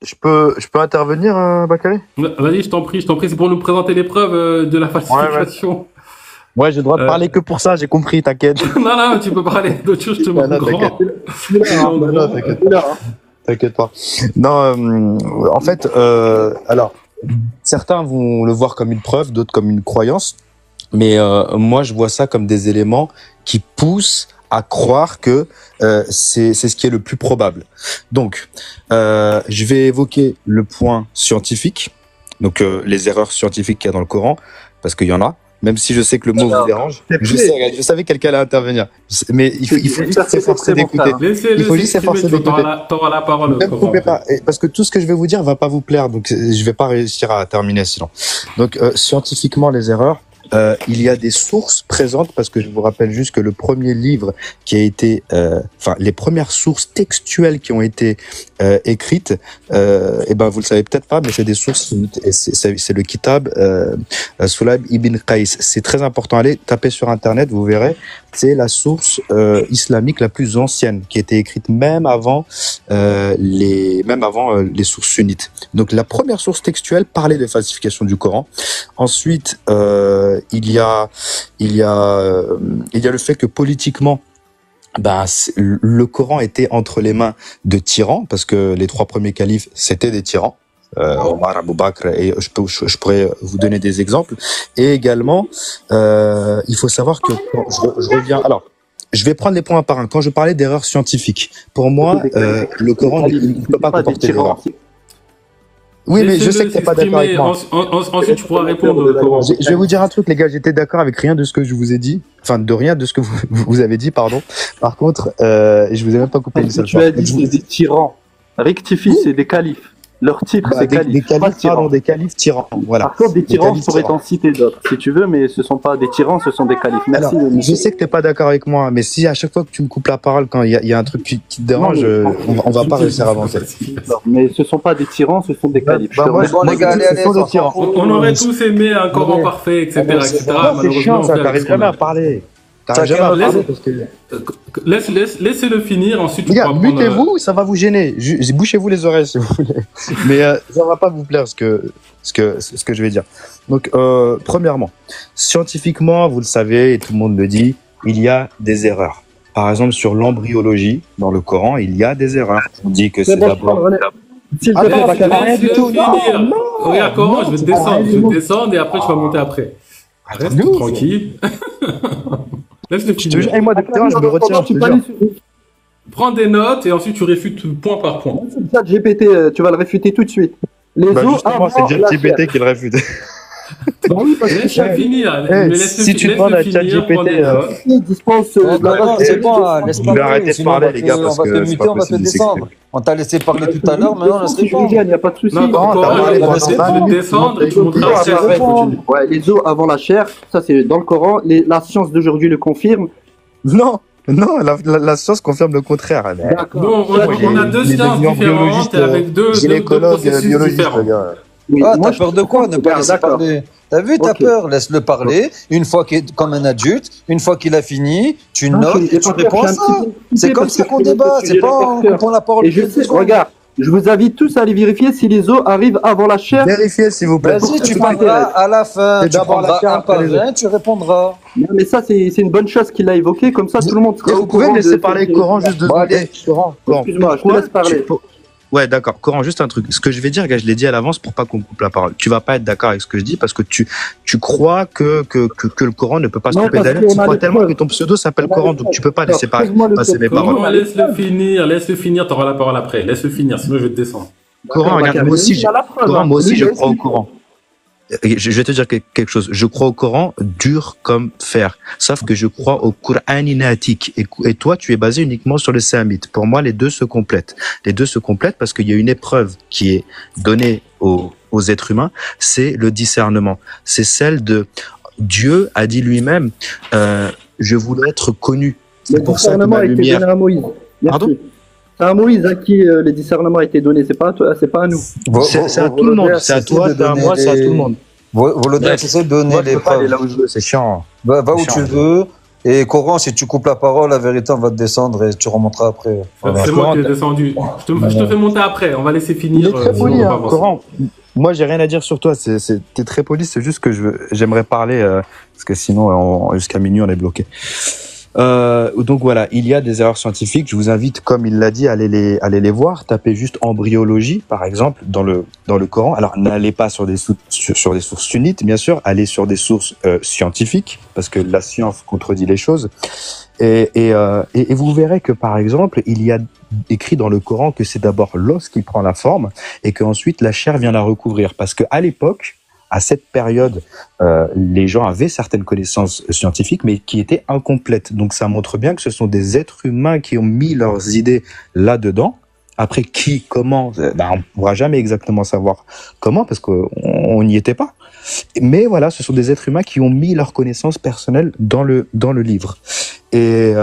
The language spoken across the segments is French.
Je peux intervenir, Bakary? Vas-y, je t'en prie, c'est pour nous présenter les preuves de la Ouais, ouais. falsification. Ouais, j'ai le droit de Euh, parler que pour ça, j'ai compris, t'inquiète. non, non, tu peux parler d'autre chose, je te Non, montre non, t'inquiète. grand. Non, En non, gros. t'inquiète pas. T'inquiète pas. Non, en fait, alors, certains vont le voir comme une preuve, d'autres comme une croyance. Mais moi, je vois ça comme des éléments qui poussent à croire que c'est ce qui est le plus probable. Donc, je vais évoquer le point scientifique, donc les erreurs scientifiques qu'il y a dans le Coran, parce qu'il y en a. Même si je sais que le mot vous dérange, je savais quelqu'un allait intervenir. Mais il faut juste s'efforcer d'écouter. Laissez, Il faut laissez juste exprimer, s'efforcer d'écouter. t'auras la parole. Ne me coupez pas, parce que tout ce que je vais vous dire va pas vous plaire, donc je vais pas réussir à terminer sinon. Donc scientifiquement, les erreurs, il y a des sources présentes, parce que je vous rappelle juste que le premier livre qui a été, enfin les premières sources textuelles qui ont été écrites, et ben vous le savez peut-être pas, mais c'est des sources, et c'est le Kitab Sulaym ibn Qais. C'est très important. Allez taper sur internet, vous verrez. C'est la source islamique la plus ancienne, qui a été écrite même avant les sources sunnites. Donc la première source textuelle parlait de falsification du Coran. Ensuite, il y a le fait que politiquement, le Coran était entre les mains de tyrans, parce que les trois premiers califes c'était des tyrans. Omar, Abu Bakr, et je pourrais vous donner des exemples. Et également, il faut savoir que quand je reviens. Alors, je vais prendre les points un par un. Quand je parlais d'erreurs scientifiques, pour moi, le Coran ne peut pas comporter d'erreurs. Oui, mais je sais que t'es pas d'accord avec moi. Ensuite, tu pourras répondre au Coran. Je vais vous dire un truc, les gars. J'étais d'accord avec rien de ce que je vous ai dit. Enfin, de rien de ce que vous avez dit, pardon. Par contre, je vous ai même pas coupé une seule fois. Tu as dit c'est des tyrans. Rectifie, c'est des califes. Leur titre, c'est des califes, pardon, des califes tyrans. Voilà. Par contre, des tyrans, je pourrais t'en citer d'autres, si tu veux, mais ce sont pas des tyrans, ce sont des califes. Merci. Alors, je sais que t'es pas d'accord avec moi, mais si à chaque fois que tu me coupes la parole, quand il y a un truc qui te dérange, on va pas réussir à avancer. Mais ce sont pas des tyrans, ce sont des califes. Bon, les gars, allez, on aurait tous aimé un Coran parfait, etc. C'est chiant, ça t'arrive jamais à parler. Laissez-le finir, ensuite tu les gars, pourras mutez-vous, ça va vous gêner. Bouchez-vous les oreilles si vous voulez. Mais ça va pas vous plaire ce que je vais dire. Donc, premièrement, scientifiquement, vous le savez, et tout le monde le dit, il y a des erreurs. Par exemple, sur l'embryologie, dans le Coran, il y a des erreurs. On dit que c'est d'abord... Laisse-le finir. Regarde Coran, je vais descendre et après tu vas monter après. Reste tranquille. Laisse-le finir. Moi, depuis je me retiens. Prends des notes et ensuite tu réfutes point par point. Le chat GPT, tu vas le réfuter tout de suite. Justement, c'est ChatGPT qui le réfute. Laisse-le finir. Si tu demandes à ChatGPT, c'est bon, laisse-moi arrêter de parler, les gars, on parce va que te muter, on va te descendre. On t'a laissé parler tout à l'heure, maintenant laisse répondre. Il n'y a pas de souci. Non, je vais descendre et tu monteras après. Ouais, les os avant la chair, ça c'est dans le Coran. La science d'aujourd'hui le confirme. Non, la science confirme le contraire. Bon, on a deux sciences différentes et avec deux processus différents. Ah, t'as peur de quoi? Ne pas laisser parler. T'as vu, t'as peur, laisse-le parler. Une fois qu'il est comme un adulte, une fois qu'il a fini, tu notes et tu réponds à ça. C'est comme ça qu'on débat, c'est pas en coupant la parole. Et je sais, regarde, je vous invite tous à aller vérifier si les os arrivent avant la chair. Vérifiez, s'il vous plaît. Vas-y, tu parleras à la fin. Tu prendras un par un, tu répondras. Non, mais ça, c'est une bonne chose qu'il a évoqué, comme ça tout le monde sera Vous pouvez me laisser parler Coran juste 2 secondes. Excuse-moi, je te laisse parler. Ouais, d'accord. Coran, juste un truc. Ce que je vais dire, gars, je l'ai dit à l'avance pour pas qu'on coupe la parole. Tu vas pas être d'accord avec ce que je dis parce que tu crois que le Coran ne peut pas se couper d'ailleurs. Tu crois tellement que ton pseudo s'appelle Coran, donc tu peux pas laisser passer mes paroles. Laisse-le finir, t'auras la parole après. Laisse-le finir, sinon je vais te descendre. Coran, regarde, moi aussi, je crois au Coran. Je vais te dire quelque chose. Je crois au Coran dur comme fer. Sauf que je crois au Qur'ani natik. Et toi, tu es basé uniquement sur le Sahamite. Pour moi, les deux se complètent. Les deux se complètent parce qu'il y a une épreuve qui est donnée aux êtres humains. C'est le discernement. C'est celle de Dieu a dit lui-même, je voulais être connu. C'est pour ça que ma lumière. Pardon? C'est à Moïse à qui les discernements a été donné, c'est pas à nous. C'est à tout le monde, c'est à toi, c'est à moi, c'est à tout le monde. Volodya, essaie de donner les preuves. Là où je veux, c'est chiant. Va où tu veux, Et Coran, si tu coupes la parole, la vérité, on va te descendre et tu remonteras après. Voilà. C'est moi qui ai descendu. Je te fais monter après. On va laisser finir. Il est très poli, Coran. Moi, j'ai rien à dire sur toi. T'es très poli. C'est juste que j'aimerais parler parce que sinon, jusqu'à minuit, on est bloqué. Donc voilà, il y a des erreurs scientifiques. Je vous invite, comme il l'a dit, à aller les voir. Tapez juste embryologie, par exemple, dans le Coran. Alors, n'allez pas sur des sources sunnites, bien sûr. Allez sur des sources scientifiques, parce que la science contredit les choses. Et vous verrez que, par exemple, il y a écrit dans le Coran que c'est d'abord l'os qui prend la forme et qu'ensuite la chair vient la recouvrir. Parce que à l'époque, à cette période, les gens avaient certaines connaissannes scientifiques, mais qui étaient incomplètes. Donc ça montre bien que ce sont des êtres humains qui ont mis leurs idées là-dedans. Après, qui, comment, on ne pourra jamais exactement savoir comment, parce qu'on n'y était pas. Mais voilà, ce sont des êtres humains qui ont mis leurs connaissances personnelles dans le livre. Et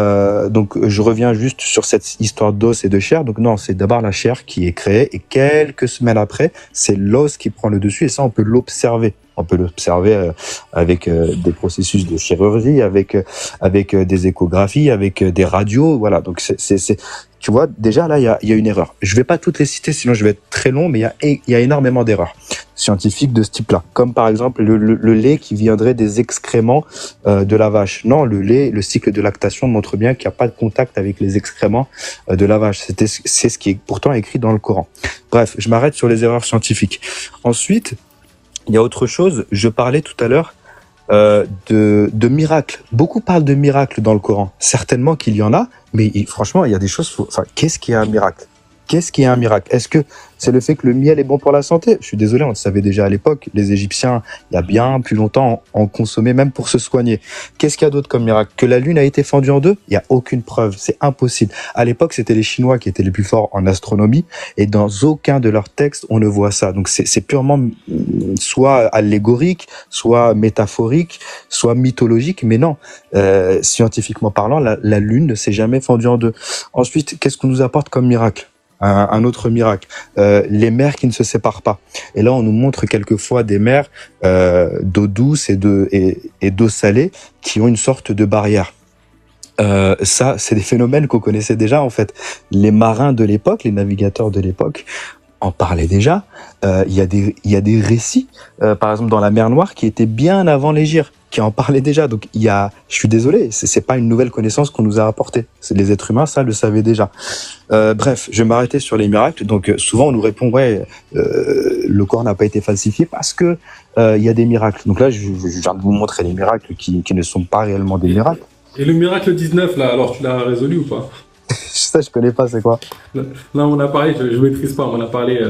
donc, je reviens juste sur cette histoire d'os et de chair. Donc non, c'est d'abord la chair qui est créée, et quelques semaines après, c'est l'os qui prend le dessus, et ça, on peut l'observer. On peut l'observer avec des processus de chirurgie, avec des échographies, avec des radios. Voilà, donc tu vois, déjà là, il y a une erreur. Je vais pas toutes les citer, sinon je vais être très long, mais il y a énormément d'erreurs scientifiques de ce type-là. Comme par exemple le lait qui viendrait des excréments de la vache. Non, le lait, le cycle de lactation montre bien qu'il n'y a pas de contact avec les excréments de la vache. C'est ce qui est pourtant écrit dans le Coran. Bref, je m'arrête sur les erreurs scientifiques. Ensuite, il y a autre chose. Je parlais tout à l'heure de miracles. Beaucoup parlent de miracles dans le Coran. Certainement qu'il y en a, mais franchement, il y a des choses... qu'est-ce qui est un miracle ? Qu'est-ce qui est un miracle ? Est-ce que c'est le fait que le miel est bon pour la santé ? Je suis désolé, on le savait déjà à l'époque. Les Égyptiens, il y a bien plus longtemps, en consommaient même pour se soigner. Qu'est-ce qu'il y a d'autre comme miracle ? Que la Lune a été fendue en deux ? Il n'y a aucune preuve. C'est impossible. À l'époque, c'était les Chinois qui étaient les plus forts en astronomie. Et dans aucun de leurs textes, on ne voit ça. Donc c'est purement soit allégorique, soit métaphorique, soit mythologique. Mais non, scientifiquement parlant, la Lune ne s'est jamais fendue en deux. Ensuite, qu'est-ce qu'on nous apporte comme miracle ? Un autre miracle, les mers qui ne se séparent pas. Et là, on nous montre quelquefois des mers d'eau douce et d'eau salée qui ont une sorte de barrière. Ça, c'est des phénomènes qu'on connaissait déjà en fait. Les marins de l'époque, les navigateurs de l'époque en parlaient déjà. Il y a des récits, par exemple dans la mer Noire, qui étaient bien avant l'Hégire, qui en parlaient déjà. Donc je suis désolé, c'est pas une nouvelle connaissance qu'on nous a apportée. Les êtres humains, ça le savaient déjà. Bref, je vais m'arrêter sur les miracles. Donc souvent on nous répond le corps n'a pas été falsifié parce que il y a des miracles. Donc là je viens de vous montrer les miracles qui ne sont pas réellement des miracles. Et le miracle 19 là, alors tu l'as résolu ou pas? Ça je connais pas, c'est quoi? Là on a parlé, je maîtrise pas, on en a parlé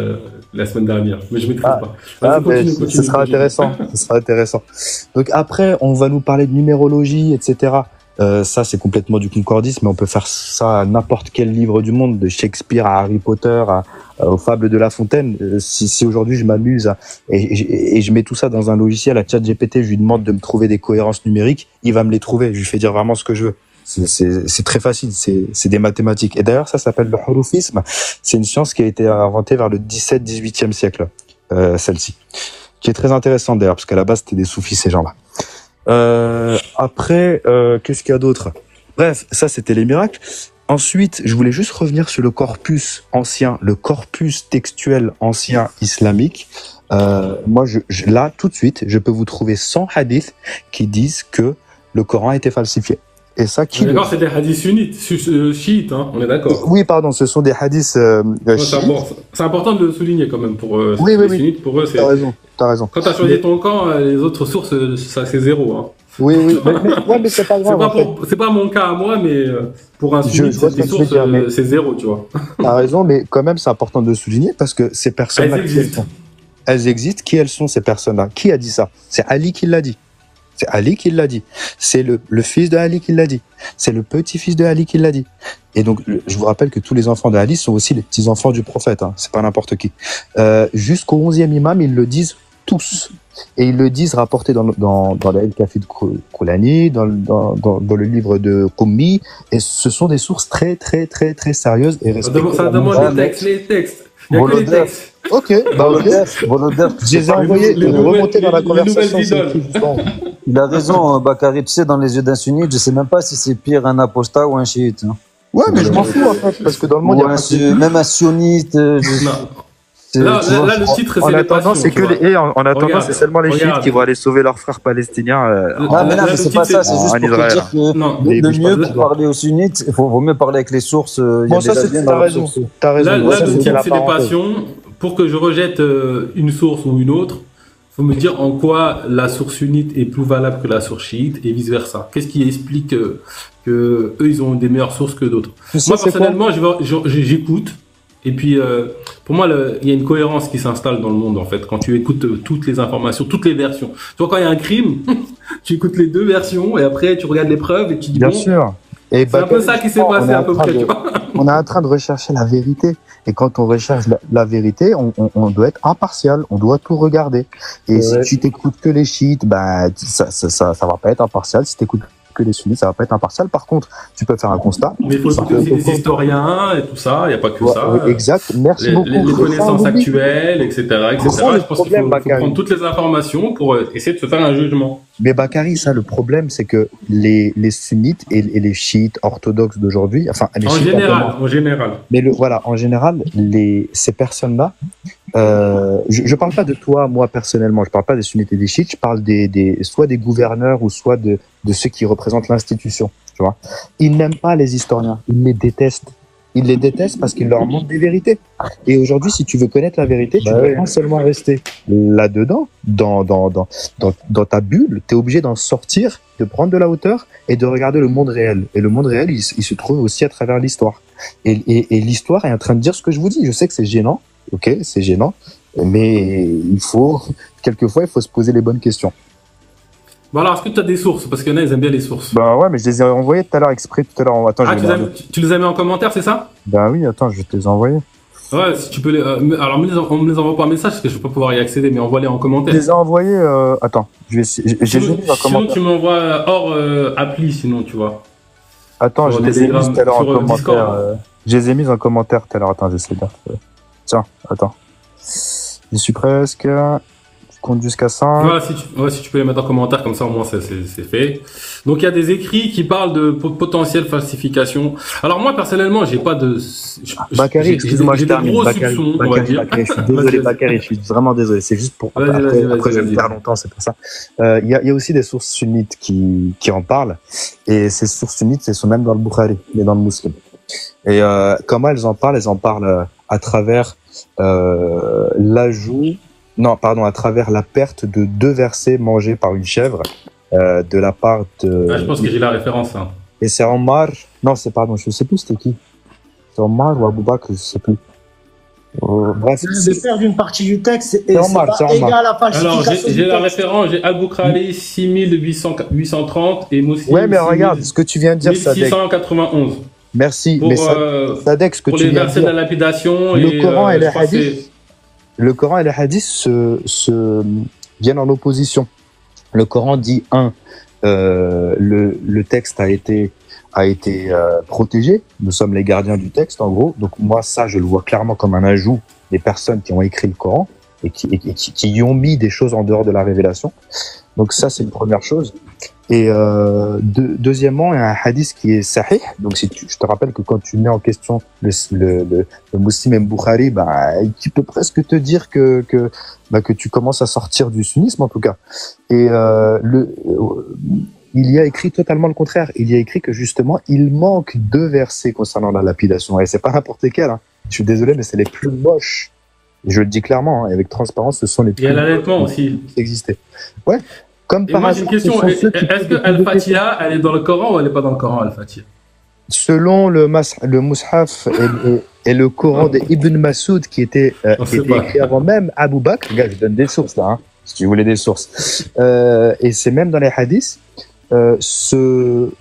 la semaine dernière, mais je maîtrise pas. Continue, ce sera intéressant. Ce sera intéressant. Donc après on va nous parler de numérologie, etc. Ça, c'est complètement du concordisme, mais on peut faire ça à n'importe quel livre du monde, de Shakespeare à Harry Potter, aux Fables de La Fontaine. Si aujourd'hui je m'amuse et je mets tout ça dans un logiciel à ChatGPT, je lui demande de me trouver des cohérences numériques, il va me les trouver. Je lui fais dire vraiment ce que je veux. C'est très facile, c'est des mathématiques. Et d'ailleurs, ça s'appelle le hurufisme. C'est une science qui a été inventée vers le 17-18e siècle, celle-ci, qui est très intéressante d'ailleurs, parce qu'à la base, c'était des soufis, ces gens-là. Après, qu'est-ce qu'il y a d'autre? Bref, ça c'était les miracles. Ensuite, je voulais juste revenir sur le corpus ancien, le corpus textuel ancien islamique. Moi, là, tout de suite, je peux vous trouver 100 hadiths qui disent que le Coran a été falsifié. Et ça, qui d'accord, c'est des hadiths chiites, hein, on est d'accord. Oui, pardon, ce sont des hadiths chiites. C'est important de le souligner quand même pour oui, les sunnites. Pour eux, c'est... T'as raison. Quand t'as choisi ton camp, les autres sources, ça c'est zéro. Hein. Oui, mais c'est pas grave. C'est pas mon cas à moi, mais pour un sunnite, les sources, c'est zéro, tu vois. T'as raison, mais quand même, c'est important de le souligner parce que ces personnes-là, elles existent. Qui elles sont, ces personnes-là? Qui a dit ça? C'est Ali qui l'a dit. C'est Ali qui l'a dit. C'est le fils de Ali qui l'a dit. C'est le petit-fils de Ali qui l'a dit. Et donc, je vous rappelle que tous les enfants de Ali sont aussi les petits-enfants du prophète. Hein. C'est pas n'importe qui. Jusqu'au 11e imam, ils le disent tous. Et ils le disent rapporté dans la El-Kafi de Koulani, dans le livre de Qummi. Et ce sont des sources très, très, très, très sérieuses et respectées. Ça demande les textes. Il y a que les textes. Ok, bah ok. Volodef, Je les ai envoyés, remonter dans la conversation. Il a raison, Bakary, tu sais, dans les yeux d'un sunnite, je sais même pas si c'est pire un apostat ou un chiite. Hein. Ouais, mais je m'en fous en fait, parce que dans le monde, il y a même un sioniste. Là, le titre, c'est en attendant, c'est que les... en attendant, c'est seulement les chiites qui vont aller sauver leurs frères palestiniens. Non, mais c'est pas ça, c'est juste pour te dire que le mieux pour parler aux sunnites, il vaut mieux parler avec les sources. Bon, ça, t'as raison. T'as raison. Là, le titre, c'est des passions. Pour que je rejette une source ou une autre, faut me dire en quoi la source sunnite est plus valable que la source chiite et vice versa. Qu'est-ce qui explique que eux ils ont des meilleures sources que d'autres? Moi personnellement, j'écoute et puis pour moi il y a une cohérence qui s'installe dans le monde en fait quand tu écoutes toutes les informations, toutes les versions. Tu vois, quand il y a un crime, tu écoutes les deux versions et après tu regardes les preuves et tu dis bien sûr. Et c'est un peu ça qui s'est passé à peu près. Tu vois, on est en train de rechercher la vérité. Et quand on recherche la vérité, on doit être impartial, on doit tout regarder. Et si tu t'écoutes que les chiites, bah, ça va pas être impartial. Si t'écoutes que les sunnites, ça va pas être impartial. Par contre, tu peux faire un constat. Mais il faut écouter aussi des historiens et tout ça, il n'y a pas que ça. Oui, exact, merci beaucoup. Les connaissances actuelles, etc. Je pense qu'il faut prendre toutes les informations pour essayer de se faire un jugement. Mais Bakary, ça, le problème, c'est que les sunnites et les chiites orthodoxes d'aujourd'hui, enfin, les chiites en général. Mais voilà, en général, ces personnes-là, je parle pas de toi, moi, personnellement, je parle pas des sunnites et des chiites, je parle soit des gouverneurs ou soit de ceux qui représentent l'institution, tu vois. Ils n'aiment pas les historiens, ils les détestent. Ils les détestent parce qu'ils leur manquent des vérités. Et aujourd'hui, si tu veux connaître la vérité, tu dois pas seulement rester là-dedans, dans ta bulle. Tu es obligé d'en sortir, de prendre de la hauteur et de regarder le monde réel. Et le monde réel, il se trouve aussi à travers l'histoire. Et l'histoire est en train de dire ce que je vous dis. Je sais que c'est gênant, ok, c'est gênant, mais quelquefois, il faut se poser les bonnes questions. Bon alors, est-ce que tu as des sources? Parce qu'il y en a, ils aiment bien les sources. Bah ouais, mais je les ai envoyées tout à l'heure exprès, tout à l'heure. Attends, tu les as mis en commentaire, c'est ça? Bah oui, attends, je vais te les envoyer. Ouais, si tu peux les... alors, on me les envoie par message, parce que je vais pas pouvoir y accéder, mais envoie-les en commentaire. Je les ai envoyés... Attends, je vais essayer... Sinon, tu m'envoies hors appli, sinon, tu vois. Attends, je les ai mis tout à l'heure en commentaire. Je les ai mis en commentaire tout à l'heure. Attends, j'essaie de... Tiens, attends. J'y suis presque... compte jusqu'à 5. Si tu peux les mettre en commentaire, comme ça au moins c'est fait. Donc il y a des écrits qui parlent de potentielle falsification. Alors moi personnellement, j'ai pas de... Bakary, excuse-moi, je termine. Bakary, je suis désolé Bakary, je suis vraiment désolé. C'est juste pour... Après je vais me faire longtemps, c'est pour ça. Il y a aussi des sources sunnites qui en parlent. Et ces sources sunnites, elles sont même dans le Bukhari, mais dans le Muslim. Et comment elles en parlent à travers l'ajout... Non, pardon, à travers la perte de 2 versets mangés par une chèvre de la part de... je pense que j'ai la référence. Hein. Et c'est Omar... Non, je sais plus c'était qui. C'est Omar ou Abou Bakr, je sais plus. Bref. C'est perdre une partie du texte et c'est Omar. égal à la falsification. Alors, j'ai la référence, j'ai Al-Bukhari 6830 et Muslim. Ouais, mais regarde, ce que tu viens de dire, Sadek. 1691. Merci, mais Sadek, ce que tu viens de dire... Pour les versets de la lapidation le Coran et les hadiths... Le Coran et les hadiths viennent en opposition. Le Coran dit le texte a été protégé. Nous sommes les gardiens du texte, en gros. Donc moi, ça, je le vois clairement comme un ajout des personnes qui ont écrit le Coran et qui y ont mis des choses en dehors de la révélation. Donc ça, c'est une première chose. Et deuxièmement, il y a un hadith qui est sahih. Donc je te rappelle que quand tu mets en question le Muslim et Bukhari, qui peut presque te dire que tu commences à sortir du sunnisme en tout cas. Et il y a écrit totalement le contraire. Il y a écrit que justement, il manque 2 versets concernant la lapidation. Et c'est pas n'importe lesquels. Hein. Je suis désolé, mais c'est les plus moches. Je le dis clairement, et avec transparence, ce sont les plus moches. Il y a l'allaitement aussi. Qui existaient. Ouais. Comme par moi, j'ai une question. Est-ce que Al-Fatiha, elle est dans le Coran ou elle n'est pas dans le Coran, Al-Fatiha? Selon le Mus'haf et le Coran d'Ibn Masoud, qui était écrit avant même Abou Bakr, gars, je donne des sources là, hein, si tu voulais des sources. Et c'est même dans les hadiths,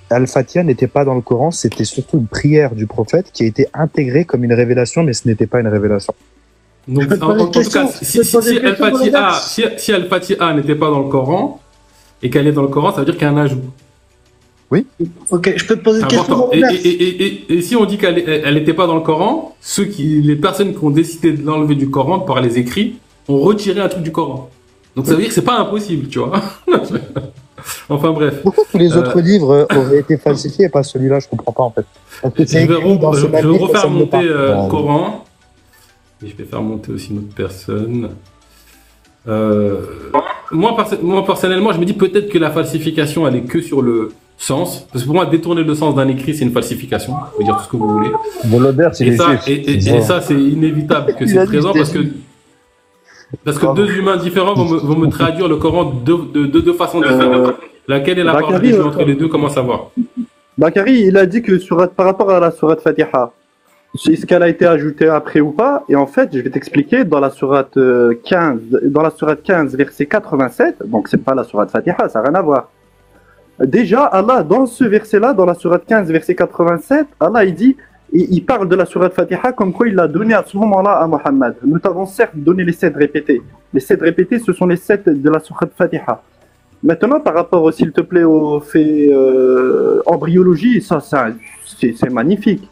Al-Fatiha n'était pas dans le Coran, c'était surtout une prière du prophète qui a été intégrée comme une révélation, mais ce n'était pas une révélation. Donc, en tout cas, si Al-Fatiha n'était pas dans le Coran, et qu'elle est dans le Coran, ça veut dire qu'il y a un ajout. Ok, je peux te poser une question. Et si on dit qu'elle n'était pas dans le Coran, les personnes qui ont décidé de l'enlever du Coran par les écrits ont retiré un truc du Coran. Donc ça veut dire que c'est pas impossible, tu vois. Enfin bref. Pourquoi tous les autres livres auraient été falsifiés et pas celui-là? Je comprends pas en fait. Je vais refaire monter le Coran. Et je vais faire monter aussi une autre personne. Moi, personnellement, je me dis peut-être que la falsification, elle est que sur le sens. Parce que pour moi, détourner le sens d'un écrit, c'est une falsification. Vous pouvez dire tout ce que vous voulez. Et ça, c'est inévitable que c'est présent parce que deux humains différents vont me traduire le Coran de deux façons différentes. Laquelle est la part entre les deux, comment savoir? Bakary, il a dit que par rapport à la sourate Fatiha, est-ce qu'elle a été ajoutée après ou pas? Et en fait, je vais t'expliquer, dans la sourate 15, verset 87, donc c'est pas la sourate Fatiha, ça n'a rien à voir. Déjà, Allah, dans ce verset-là, dans la sourate 15, verset 87, Allah, il parle de la sourate Fatiha comme quoi il l'a donné à ce moment-là à Mohammed. Nous t'avons certes donné les 7 répétés. Les 7 répétés, ce sont les 7 de la sourate Fatiha. Maintenant, par rapport, s'il te plaît, aux faits embryologie, ça c'est magnifique.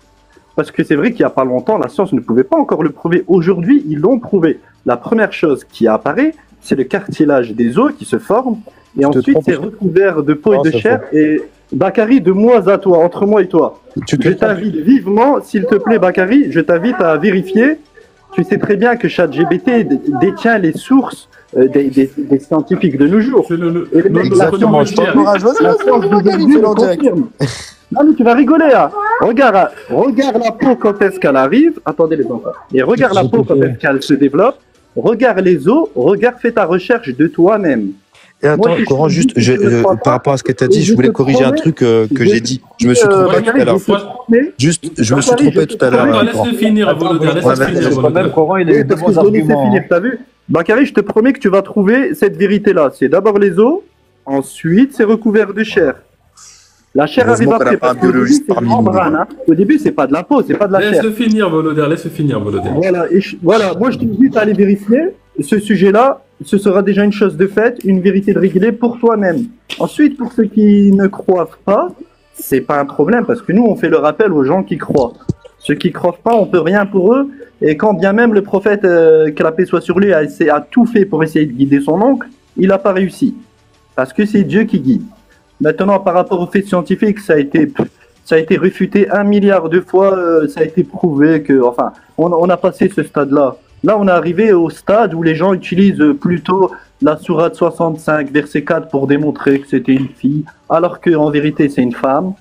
Parce que c'est vrai qu'il n'y a pas longtemps, la science ne pouvait pas encore le prouver. Aujourd'hui, ils l'ont prouvé. La première chose qui apparaît, c'est le cartilage des os qui se forme. Et ensuite, c'est recouvert de peau et de chair. Et Bakary, de moi à toi, entre moi et toi, je t'invite vivement, s'il te plaît, Bakary, je t'invite à vérifier. Tu sais très bien que ChatGPT détient les sources des scientifiques de nos jours. Exactement, je t'encourage. Non mais tu vas rigoler là. Regarde la peau quand est-ce qu'elle arrive. Attendez les enfants. Et regarde la peau quand est-ce qu'elle se développe. Regarde les os. Fais ta recherche de toi-même. Et attends, Coran, juste, par rapport à ce que tu as dit, je voulais corriger un truc que j'ai dit. Je me suis trompé tout à l'heure. Juste, je me suis trompé tout à l'heure. Laisse-le finir, Même Coran, il est de bons arguments. T'as vu? Bakary, je te promets que tu vas trouver cette vérité-là. C'est d'abord les os, ensuite c'est recouvert de chair. La chair arrive après, parce qu'au début, c'est membrane, hein. Au début, c'est pas de la peau, c'est pas de la chair. Laisse-le finir, Volodya, laisse-le finir, Volodya. Voilà, moi je t'invite à aller vérifier ce sujet-là. Ce sera déjà une chose de faite, une vérité de réglée pour toi-même. Ensuite, pour ceux qui ne croient pas, c'est pas un problème, parce que nous, on fait le rappel aux gens qui croient. Ceux qui croient pas, on peut rien pour eux. Et quand bien même le prophète, que la paix soit sur lui, a tout fait pour essayer de guider son oncle, il n'a pas réussi. Parce que c'est Dieu qui guide. Maintenant, par rapport aux faits scientifiques, ça a été réfuté 1 milliard de fois, ça a été prouvé que, enfin, on a passé ce stade-là. Là, on est arrivé au stade où les gens utilisent plutôt la sourate 65, verset 4, pour démontrer que c'était une fille, alors qu'en vérité, c'est une femme.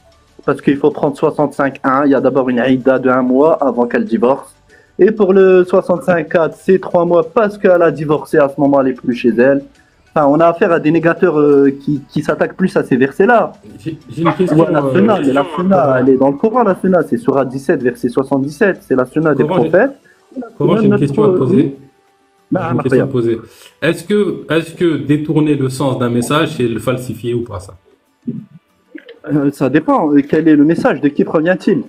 Parce qu'il faut prendre 65.1, il y a d'abord une aïda de 1 mois avant qu'elle divorce. Et pour le 65.4, c'est 3 mois parce qu'elle a divorcé, à ce moment, elle n'est plus chez elle. Enfin, on a affaire à des négateurs qui s'attaquent plus à ces versets-là. J'ai une question. La Sunna, elle est dans le Coran, la Sunna, c'est Sourate 17, verset 77, c'est la Sunna des prophètes. Comment j'ai une question à te poser? Est-ce que détourner le sens d'un message, c'est le falsifier ou pas, ça? Ça dépend. Quel est le message? De qui provient-il?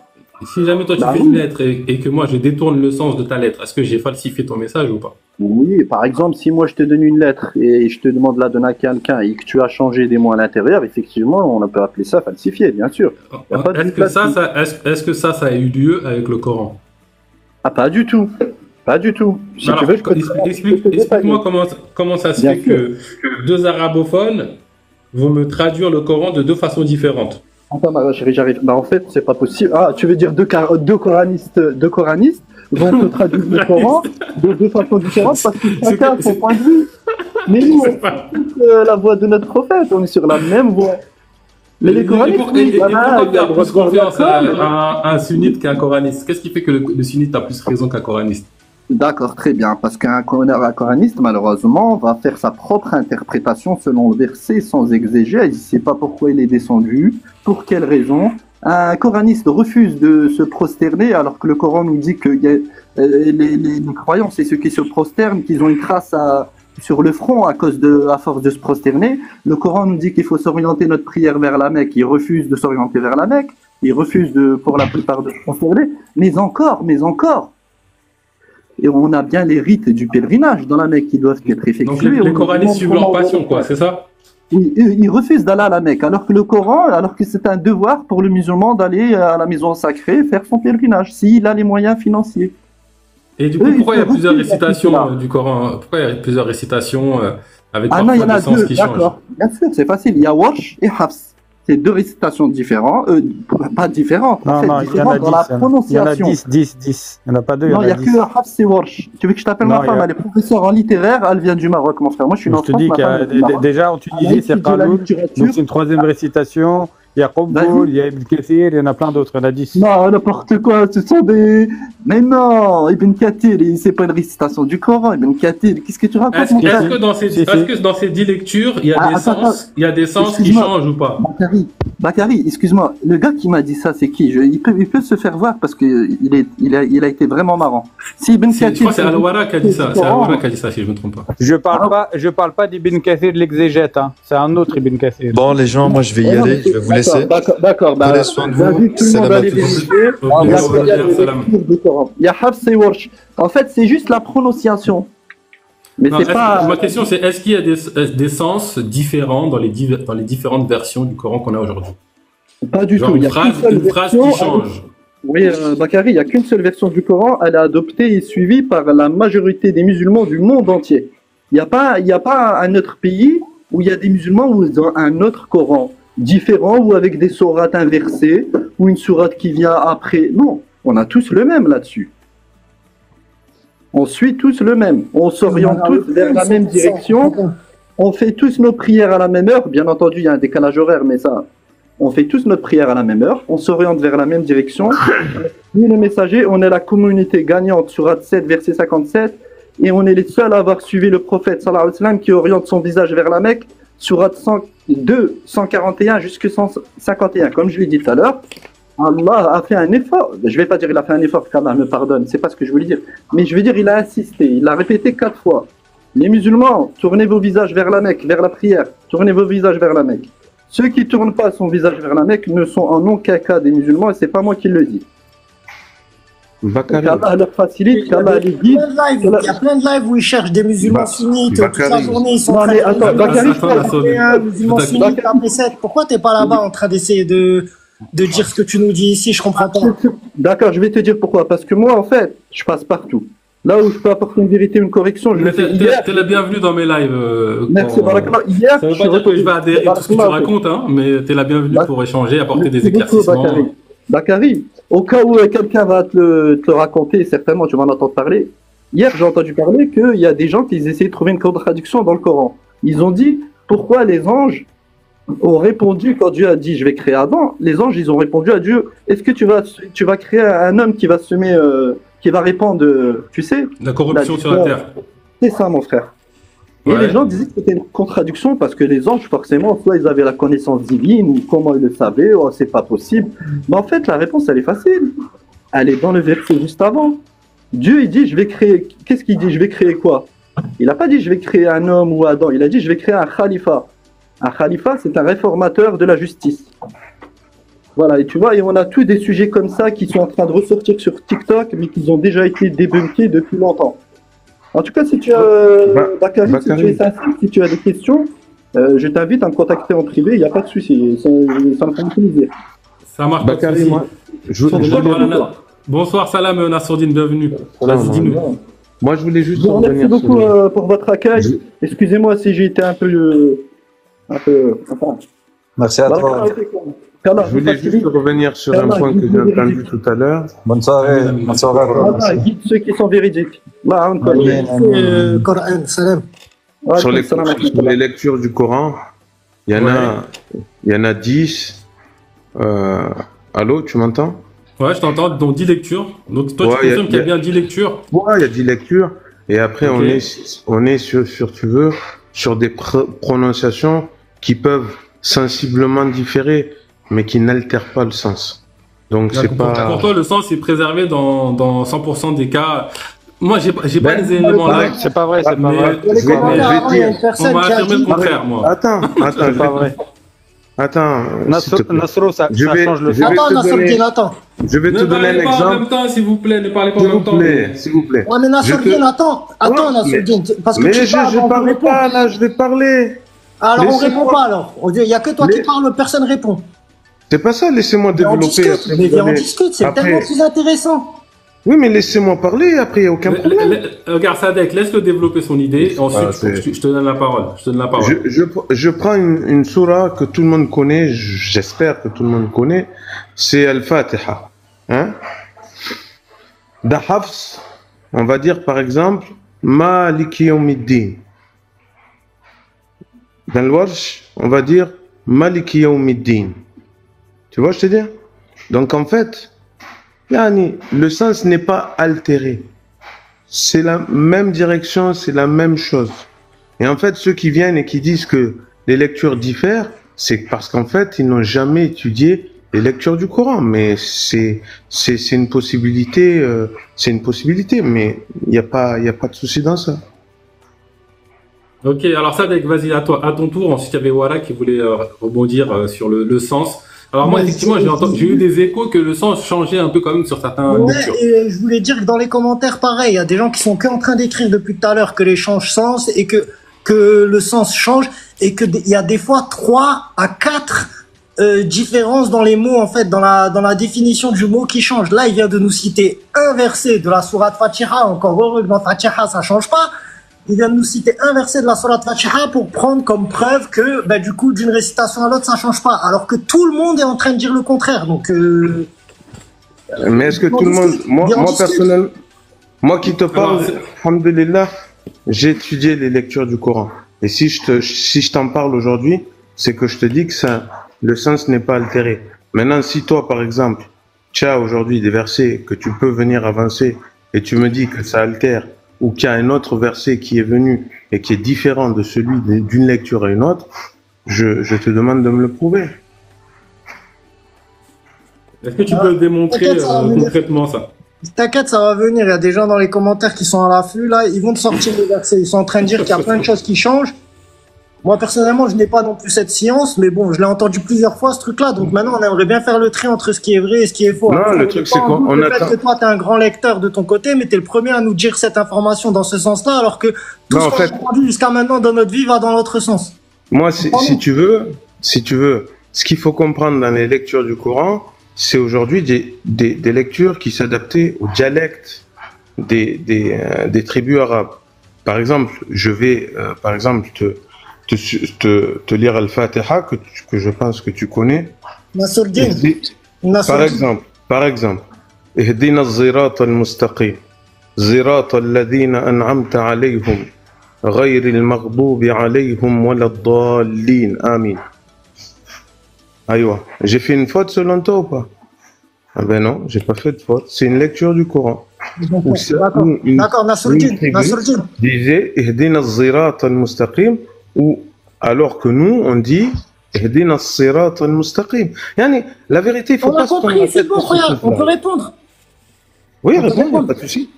Si jamais toi tu fais une lettre et que moi je détourne le sens de ta lettre, est-ce que j'ai falsifié ton message ou pas? Oui, par exemple, si moi je te donne une lettre et je te demande de la donner à quelqu'un et que tu as changé des mots à l'intérieur, effectivement, on peut appeler ça falsifié, bien sûr. Est-ce que ça a eu lieu avec le Coran? Ah, pas du tout. Pas du tout. Si alors, tu veux, je peux explique-moi comment ça se fait que deux arabophones vont me traduire le Coran de deux façons différentes. Attends, ma chérie, j'arrive. Bah, en fait, c'est pas possible. Ah, tu veux dire deux coranistes vont te traduire le Coran de deux façons différentes parce que chacun a son point de vue. Mais nous, on écoute la voix de notre prophète, on est sur la même voix. Mais les coranistes, pourquoi faire plus confiance à un sunnite qu'à un coraniste? Qu'est-ce qui fait que le sunnite a plus raison qu'un coraniste? D'accord, très bien, parce qu'un coraniste, malheureusement, va faire sa propre interprétation selon le verset sans exégèse. Il ne sait pas pourquoi il est descendu, pour quelle raison. Un coraniste refuse de se prosterner, alors que le Coran nous dit que les croyants, c'est ceux qui se prosternent, qu'ils ont une trace sur le front à force de se prosterner. Le Coran nous dit qu'il faut s'orienter notre prière vers la Mecque. Il refuse de s'orienter vers la Mecque. Il refuse pour la plupart de se prosterner. Mais encore. Et on a bien les rites du pèlerinage dans la Mecque qui doivent être effectués. Donc les coranistes suivent leur passion, quoi, c'est ça? ils refusent d'aller à la Mecque, alors que le Coran, alors que c'est un devoir pour le musulman d'aller à la maison sacrée faire son pèlerinage, s'il a les moyens financiers. Et du coup, pourquoi il y a plusieurs récitations du Coran? Pourquoi il y a plusieurs récitations avec non, il y en a sens deux, qui changent? d'accord. Bien sûr, c'est facile. Il y a Warsh et Hafs. C'est deux récitations différentes, pas différentes, non, en fait, il y en a différentes dans la 10. prononciation. Il y en a pas deux, Non, il il n'y y a en a que 10. Hafs et Warsh. Tu veux que je t'appelle ma femme? Elle est professeure en littéraire, elle vient du Maroc, mon frère. Moi, je suis Je en te France, dis ma femme est du qu'il y a Maroc. déjà en Tunisie, c'est Khaloud, donc c'est une troisième récitation. Il y a Qobboul, il y a Ibn Kathir, il y en a plein d'autres, il y en a 10. Non, n'importe quoi, ce sont des... Mais non, Ibn Kathir, c'est pas une récitation du Coran, Ibn Kathir, qu'est-ce que tu racontes, Est-ce mon frère? que dans ces 10 lectures, il y a des sens qui changent ou pas? Bakary, excuse-moi, le gars qui m'a dit ça, c'est qui? Il peut se faire voir parce qu'il a été vraiment marrant. Si Ibn Kathir... Je crois que c'est Al-Wara qui a dit ça, si je ne me trompe pas. Je parle pas d'Ibn Kathir de l'exégète, hein. C'est un autre Ibn Kathir. Bon, les gens, moi je vais y aller, je vais vous laisser. D'accord, Prenez soin de vous. j'invite tout le monde à aller vérifier. Il y a Hafs et Warsh. En fait, c'est juste la prononciation. Mais c'est pas... Ma question, c'est est-ce qu'il y a des sens différents dans les différentes versions du Coran qu'on a aujourd'hui? Pas du tout. Une phrase qui change. Oui, Bakary, il n'y a qu'une seule version du Coran. Elle est adoptée et suivie par la majorité des musulmans du monde entier. Il n'y a pas un autre pays où il y a des musulmans où ils ont un autre Coran différent ou avec des sourates inversées ou une sourate qui vient après. Non, on a tous le même là-dessus. On suit tous le même. On s'oriente tous vers la même direction. On fait tous nos prières à la même heure. Bien entendu, il y a un décalage horaire, mais ça, on fait tous notre prière à la même heure. On s'oriente vers la même direction. Nous, les messagers, on est la communauté gagnante, sourate 7, verset 57. Et on est les seuls à avoir suivi le prophète sallallahu alayhi wa sallam qui oriente son visage vers la Mecque, sourate 102, 141 jusqu'à 151. Comme je l'ai dit tout à l'heure, Allah a fait un effort. Je ne vais pas dire il a fait un effort qu'Allah me pardonne, c'est pas ce que je voulais dire. Mais je veux dire, il a insisté, il l'a répété 4 fois. Les musulmans, tournez vos visages vers la Mecque, vers la prière. Tournez vos visages vers la Mecque. Ceux qui ne tournent pas son visage vers la Mecque ne sont en aucun cas des musulmans et c'est pas moi qui le dis. Qu'Allah leur facilite, qu'Allah les guide. Il y a plein de lives où ils cherchent des musulmans sunnites toute la journée. Ils sont en train de musulmans sunnites après 7. Pourquoi t'es pas là-bas en train d'essayer de dire ce que tu nous dis ici? Je comprends pas. D'accord, je vais te dire pourquoi. Parce que moi, en fait, je passe partout. Là où je peux apporter une vérité, une correction, je le fais hier. T'es la bienvenue dans mes lives. Merci, Barakallah. Hier, ça veut pas dire que je vais adhérer à tout ce que tu racontes, hein, mais t'es la bienvenue pour échanger, apporter des éclaircissements. Bakary, au cas où quelqu'un va te le raconter, certainement tu vas en entendre parler. Hier, j'ai entendu parler qu'il y a des gens qui essaient de trouver une contradiction dans le Coran. Ils ont dit pourquoi les anges ont répondu quand Dieu a dit je vais créer Adam. Les anges, ils ont répondu à Dieu, est-ce que tu vas créer un homme qui va semer, qui va répandre, tu sais, la corruption sur la terre. C'est ça, mon frère. Et les gens disaient que c'était une contradiction parce que les anges, forcément, soit ils avaient la connaissance divine, ou comment ils le savaient, oh, c'est pas possible. Mais en fait, la réponse, elle est facile. Elle est dans le verset juste avant. Dieu, il dit, je vais créer... Qu'est-ce qu'il dit? Je vais créer quoi? Il n'a pas dit, je vais créer un homme ou Adam. Il a dit, je vais créer un khalifa. Un khalifa, c'est un réformateur de la justice. Voilà, et tu vois, et on a tous des sujets comme ça qui sont en train de ressortir sur TikTok, mais qui ont déjà été débunkés depuis longtemps. En tout cas, si tu as, Bakary, si tu as des questions, je t'invite à me contacter en privé, il n'y a pas de souci. Ça me fait plaisir. Ça marche. Bakary, moi, bonsoir, salam, Nassourdine, bienvenue. Moi, je voulais juste. Merci beaucoup pour votre accueil. Excusez-moi si j'ai été un peu. Enfin, merci à toi. Je voulais juste revenir sur un point que j'ai entendu tout à l'heure. Bonne soirée. Bonne soirée. Guide ceux qui sont véridiques. Coran, salam. Sur les lectures du Coran, il y en a 10. Allô, tu m'entends? Ouais, je t'entends, donc 10 lectures. Donc toi, tu confirmes qu'il y a bien 10 lectures? Ouais, il y a 10 lectures. Et après, on est sur des prononciations qui peuvent sensiblement différer, mais qui n'altèrent pas le sens. Donc c'est pas... Pour toi, le sens est préservé dans 100% des cas. Moi, j'ai pas les éléments là. C'est pas vrai, c'est pas vrai. Je vais dire... On m'a affirmé le contraire, moi. Attends, c'est pas vrai. Attends, Nasro, ça change le fait. Attends, Nassourdine, attends. Je vais te donner un exemple. Ne parlez pas en même temps, s'il vous plaît. Ne parlez pas en même temps. S'il vous plaît. Ouais, mais Nassourdine, attends, Nassourdine. Parce que mais je parle pas, là, je vais parler. Alors on répond pas alors. Il n'y a que toi qui parles, personne répond. C'est pas ça, laissez-moi développer. On discute, c'est tellement plus intéressant. Oui, mais laissez-moi parler, après, il n'y a aucun problème. Regarde, Sadek, laisse-le développer son idée, ensuite je te donne la parole. Je prends une sourate que tout le monde connaît, j'espère que tout le monde connaît, c'est Al-Fatiha. Hein? Dans Hafs, on va dire par exemple, Maliki Yawmiddin. Dans le Warsh, on va dire Maliki Yawmiddin. Tu vois, je te dis? Donc en fait, le sens n'est pas altéré. C'est la même direction, c'est la même chose. Et en fait, ceux qui viennent et qui disent que les lectures diffèrent, c'est parce qu'en fait, ils n'ont jamais étudié les lectures du Coran. Mais c'est une possibilité, mais il n'y a pas de souci dans ça. Ok, alors Sadek, vas-y, à ton tour. Ensuite, il y avait Wara qui voulait rebondir sur le sens. Alors moi, effectivement, j'ai eu des échos que le sens changeait un peu quand même sur certains lectures. Et je voulais dire que dans les commentaires, pareil, il y a des gens qui sont qu'en train d'écrire depuis tout à l'heure que les change sens et que le sens change et que il y a des fois 3 à 4 différences dans les mots, en fait, dans la définition du mot qui change. Là, il vient de nous citer un verset de la sourate Fatiha, encore heureux que dans Fatiha, ça change pas. Il vient de nous citer un verset de la sourate Fatiha pour prendre comme preuve que, du coup, d'une récitation à l'autre, ça change pas. Alors que tout le monde est en train de dire le contraire. Donc, mais est-ce que tout le monde, moi personnellement, moi qui te parle, alhamdoulilah, j'ai étudié les lectures du Coran. Et si je t'en parle aujourd'hui, c'est que je te dis que le sens n'est pas altéré. Maintenant, si toi, par exemple, tu as aujourd'hui des versets que tu peux venir avancer et tu me dis que ça altère, ou qu'il y a un autre verset qui est venu et qui est différent de celui d'une lecture à une autre, je te demande de me le prouver. Est-ce que tu peux démontrer concrètement ça? T'inquiète, ça va venir. Il y a des gens dans les commentaires qui sont à l'affût, là. Ils vont te sortir les versets. Ils sont en train de dire qu'il y a plein de choses qui changent. Moi, personnellement, je n'ai pas non plus cette science, mais bon, je l'ai entendu plusieurs fois, ce truc-là. Donc maintenant, on aimerait bien faire le tri entre ce qui est vrai et ce qui est faux. Non, le truc, c'est qu'on attend. Peut-être que toi, t'es un grand lecteur de ton côté, mais t'es le premier à nous dire cette information dans ce sens-là, alors que tout ce qu'on a entendu jusqu'à maintenant dans notre vie va dans l'autre sens. Moi, si tu veux, ce qu'il faut comprendre dans les lectures du Coran, c'est aujourd'hui des lectures qui s'adaptaient au dialecte des tribus arabes. Par exemple, je vais, te lire Al-Fatiha que je pense que tu connais. Nasruddin. Par exemple, Ihdina az-zirata al-mustaqim, zirata alladhina an'amta alayhum, ghayri al-maghdubi alayhum wala ad-dallin. Amin. Aïwa, j'ai fait une faute selon toi ou pas? Ah ben non, j'ai pas fait de faute. C'est une lecture du Coran. D'accord, Nasruddin. Disait Ihdina az-zirata al-mustaqim, ou alors que nous on dit Ihdina as-sirata al-mustaqim. La vérité, il faut pas se prendre la tête. C'est bon, regarde, on peut répondre. Oui, répondre, pas de souci.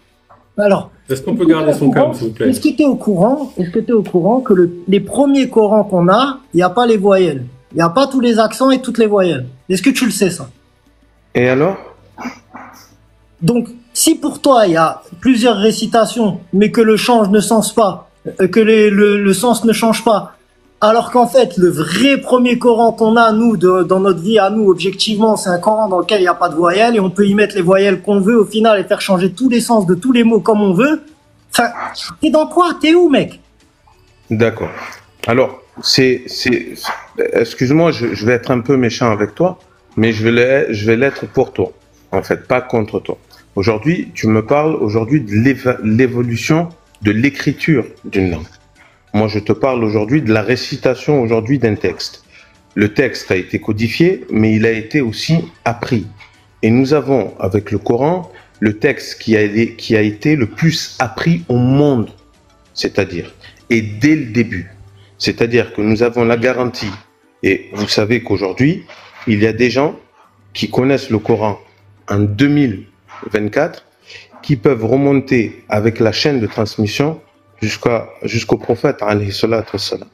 Alors, est-ce qu'on peut garder son calme, s'il vous plaît? Est-ce que tu es au courant que les premiers Corans qu'on a, il n'y a pas les voyelles. Il n'y a pas tous les accents et toutes les voyelles. Est-ce que tu le sais, ça? Et alors? Donc, si pour toi, il y a plusieurs récitations, mais que le sens ne change pas, que le sens ne change pas, alors qu'en fait, le vrai premier Coran qu'on a, nous, dans notre vie, à nous, objectivement, c'est un Coran dans lequel il n'y a pas de voyelles, et on peut y mettre les voyelles qu'on veut, au final, et faire changer tous les sens de tous les mots comme on veut. Enfin, t'es dans quoi? T'es où, mec? D'accord. Alors, excuse-moi, je vais être un peu méchant avec toi, mais je vais l'être pour toi, en fait, pas contre toi. Aujourd'hui, tu me parles aujourd'hui de l'évolution de l'écriture d'une langue. Moi, je te parle aujourd'hui de la récitation aujourd'hui d'un texte. Le texte a été codifié, mais il a été aussi appris. Et nous avons, avec le Coran, le texte qui a été le plus appris au monde, c'est-à-dire, et dès le début. C'est-à-dire que nous avons la garantie, et vous savez qu'aujourd'hui, il y a des gens qui connaissent le Coran en 2024, qui peuvent remonter avec la chaîne de transmission jusqu'au prophèt, alayhi salatu wassalam.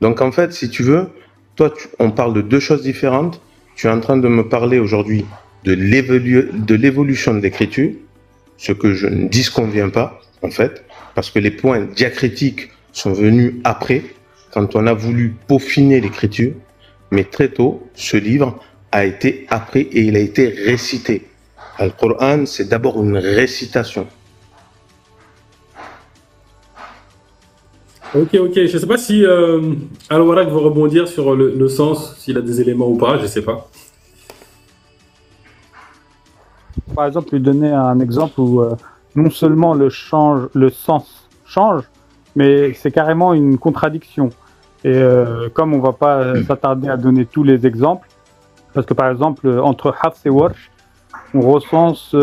Donc en fait, si tu veux, toi, on parle de deux choses différentes. Tu es en train de me parler aujourd'hui de l'évolution de l'écriture, ce que je ne disconviens pas, en fait, parce que les points diacritiques sont venus après, quand on a voulu peaufiner l'écriture, mais très tôt, ce livre a été appris et il a été récité. Le Coran, c'est d'abord une récitation. Ok. Je ne sais pas si Al-Warraq veut rebondir sur le sens, s'il a des éléments ou pas, je ne sais pas. Par exemple, lui donner un exemple où non seulement le sens change, mais c'est carrément une contradiction. Et comme on ne va pas s'attarder à donner tous les exemples, parce que par exemple, entre Hafs et Warsh, on recense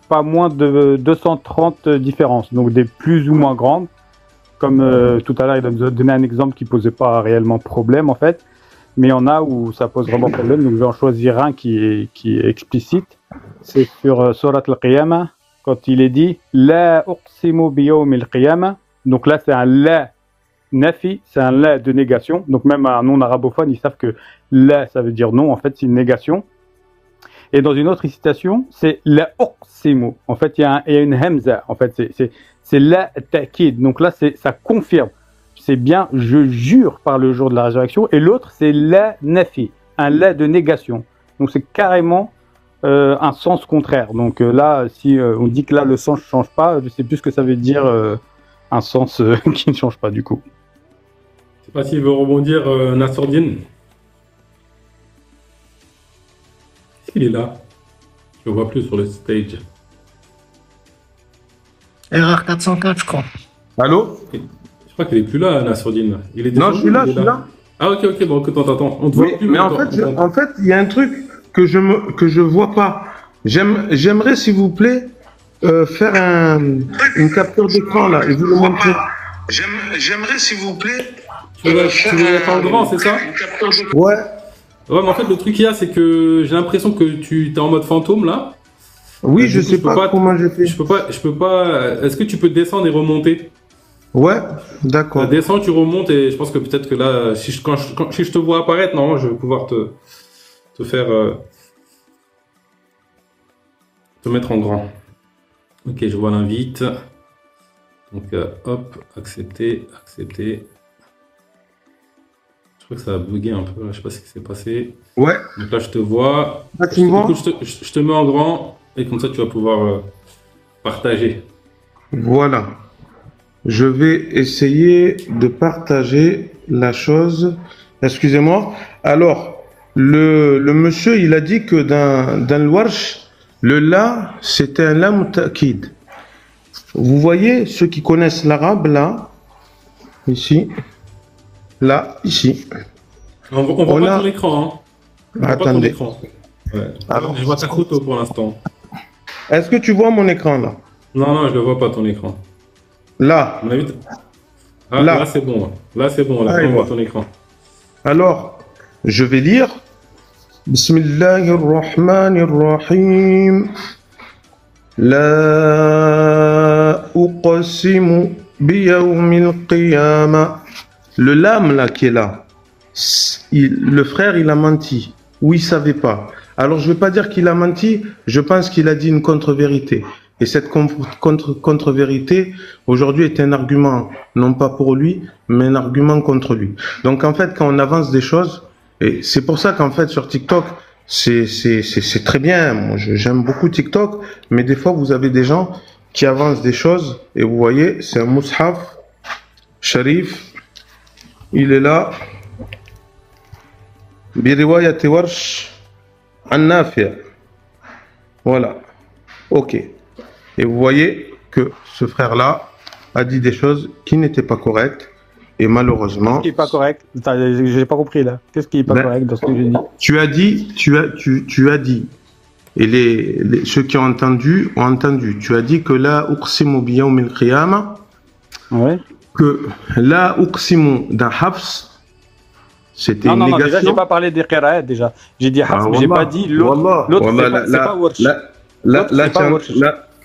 pas moins de 230 différences, donc des plus ou moins grandes. Comme tout à l'heure, il a donné un exemple qui ne posait pas réellement problème, en fait. Mais il y en a où ça pose vraiment problème. Donc, je vais en choisir un qui est explicite. C'est sur Surat al-Qiyamah, quand il est dit « La uqsimu biyawm al-Qiyamah ». Donc là, c'est un « la » nafi, c'est un « la » de négation. Donc même un non-arabophone, ils savent que « la » ça veut dire non. En fait, c'est une négation. Et dans une autre citation, c'est « la uqsimu ». En fait, il y a une hamza. En fait, c'est la ta'kid. Donc là, ça confirme. C'est bien, je jure par le jour de la résurrection. Et l'autre, c'est la nafi, un la de négation. Donc c'est carrément un sens contraire. Donc là, si on dit que là, le sens ne change pas, je sais plus ce que ça veut dire un sens qui ne change pas du coup. Je sais pas s'il veut rebondir Nassourdine. Est-ce qu'il est là? Je le vois plus sur le stage. Erreur 404, je crois. Allô? Je crois qu'il est plus là, Nassourdine. Il est Non, je suis là. Ah ok, bon, t'entends. On te voit plus. Mais en fait, il y a un truc que je vois pas. J'aimerais, s'il vous plaît, faire une capture d'écran là et vous le montrer. J'aimerais, s'il vous plaît. Tu veux être en grand, c'est ça? Ouais. Ouais, mais en fait, le truc qu'il y a, c'est que j'ai l'impression que tu es en mode fantôme là. Oui, je sais pas comment j'ai fait. Je peux pas. Est-ce que tu peux descendre et remonter? Ouais, d'accord. Descends, tu remontes et je pense que peut-être que là, si je te vois apparaître, normalement, je vais pouvoir te faire te mettre en grand. Ok, je vois l'invite. Donc, hop, accepter. Je crois que ça a bugué un peu. Là. Je sais pas ce qui s'est passé. Ouais. Donc là, je te vois. Ah, tu me vois? Je te mets en grand et comme ça, tu vas pouvoir partager. Voilà. Je vais essayer de partager la chose. Excusez-moi. Alors, le monsieur, il a dit que dans le Warsh, le la, c'était un la mutakid. Vous voyez, ceux qui connaissent l'arabe, là, ici, là, ici. On voit pas ton écran. Hein. Attendez. Ouais. Alors, je vois ta photo pour l'instant. Est-ce que tu vois mon écran, là? Non, je ne vois pas ton écran. Là. Là, c'est bon. Là, on voit ton écran. Alors, je vais lire. Bismillahirrahmanirrahim. La uqsimu biyawmil qiyamah. Le lame là qui est là, le frère il a menti. Ou il savait pas. Alors je vais pas dire qu'il a menti, je pense qu'il a dit une contre-vérité. Et cette contre-vérité, aujourd'hui, est un argument, non pas pour lui, mais un argument contre lui. Donc, en fait, quand on avance des choses, et c'est pour ça qu'en fait, sur TikTok, c'est très bien. Moi, j'aime beaucoup TikTok, mais des fois, vous avez des gens qui avancent des choses, et vous voyez, c'est un mushaf, Sharif, il est là, Biriwayat Warsh, An-Nafi'. Voilà. Ok. Et vous voyez que ce frère-là a dit des choses qui n'étaient pas correctes. Et malheureusement... Qu'est-ce qui n'est pas correct? J'ai pas compris là. Qu'est-ce qui n'est pas correct dans ce que j'ai dit? Tu as dit, et ceux qui ont entendu, tu as dit que la uqsimu biyawm al-qiyamah, ouais. Que la uqsimu d'un Hafs, c'était une négation. Non, déjà, j'ai pas parlé des qira'at déjà. J'ai dit Hafs, mais j'ai pas dit l'autre. L'autre, c'est pas Warsh.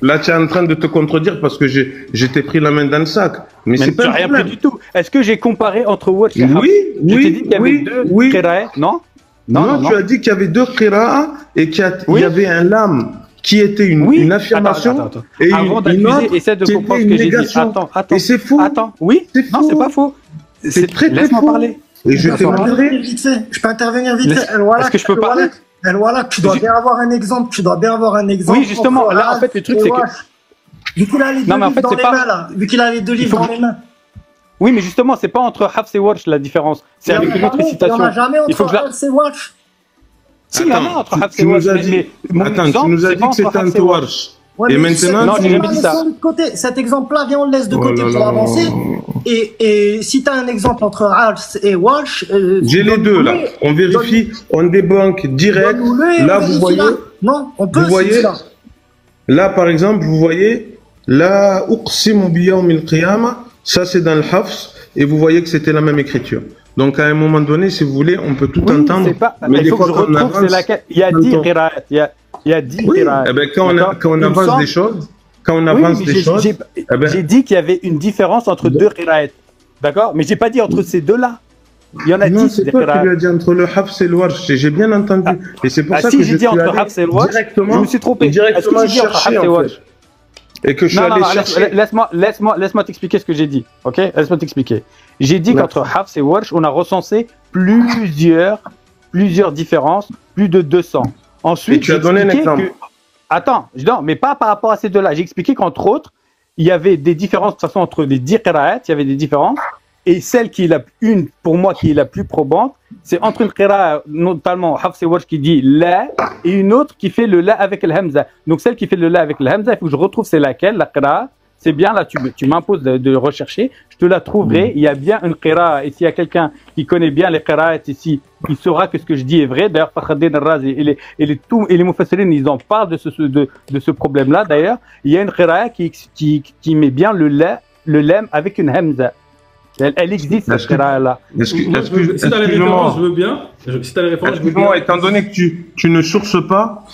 Là, tu es en train de te contredire parce que je t'ai pris la main dans le sac. Mais c'est pas rien pris du tout. Est-ce que j'ai comparé entre Warsh et Hafs? Oui. Je t'ai dit qu'il y avait deux qira'at, non? Non, tu as dit qu'il y avait deux qira'at et qu'il y avait un lam qui était une affirmation. Attends. Et avant d'accuser, essaie de comprendre ce que j'ai dit. Attends. Et c'est faux. Attends, oui. Non, c'est pas faux. C'est très Laisse-moi faux. parler. Et je témoignerai. Je peux intervenir vite fait. Est-ce que je peux parler? Voilà, tu dois bien avoir un exemple. Oui, justement, là, en fait, le truc, c'est que... Vu qu'il a les deux livres dans les mains, là. Vu qu'il a les deux livres dans les mains. Oui, mais justement, c'est pas entre Hafs et Warsh la différence. C'est avec une autre citation. Il n'y en a jamais entre Hafs et Warsh. Si, il y en a entre Hafs et Warsh. Attends, tu nous as dit que c'était entre Warsh. Ouais, et maintenant, non, j'ai jamais dit ça. Cet exemple-là, viens, on le laisse de côté pour avancer. Et si tu as un exemple entre Hafs et Warsh. J'ai les deux, là. On vérifie, on débunk direct. Là, vous voyez. Non, on peut. Vous voyez. Là, par exemple, vous voyez. Là, uqsimu biyawm al-qiyamah. Ça, c'est dans le Hafs, et vous voyez que c'était la même écriture. Donc, à un moment donné, si vous voulez, on peut tout entendre. Mais il faut que je retrouve, c'est laquelle. Il y a 10 qira'at. Il y a 10 qira'at. Eh ben, quand on avance des choses, j'ai dit qu'il y avait une différence entre deux qira'at. D'accord? Mais j'ai pas dit entre ces deux-là. Il y en a 10 non, c'est toi qui lui as dit entre le Hafs et le Warsh. J'ai bien entendu. Et c'est pour ça que j'ai dit entre Hafs et le Warsh, je me suis trompé. Est-ce que j'ai dit entre Hafs et Warsh? Et que je suis allé chercher. Laisse-moi t'expliquer ce que j'ai dit. Ok, laisse-moi t'expliquer. J'ai dit qu'entre Hafs et Warsh, on a recensé plusieurs différences, plus de 200. Ensuite, et tu as donné un exemple. Attends, non, mais pas par rapport à ces deux-là. J'ai expliqué qu'entre autres, il y avait des différences de toute façon entre les 10 qira'at, il y avait des différences. Et celle qui est pour moi, qui est la plus probante, c'est entre une qira'a, notamment Hafs et Warsh qui dit la, et une autre qui fait le la avec le hamza. Donc celle qui fait le la avec le hamza, il faut que je retrouve c'est laquelle, la qira'a. C'est bien, là, tu m'imposes de rechercher, je te la trouverai. Il y a bien une qira'a, et s'il y a quelqu'un qui connaît bien les qira'at ici, il saura que ce que je dis est vrai. D'ailleurs, Fakhreddin al-Razi et les Mufassirin, ils en parlent de ce problème-là. D'ailleurs, il y a une qira'a qui met bien le lem avec une hamza. Elle existe, cette qira'a-là. Si t'as les références, je veux bien. Si t'as les références, je veux bien. Étant donné que tu ne sources pas,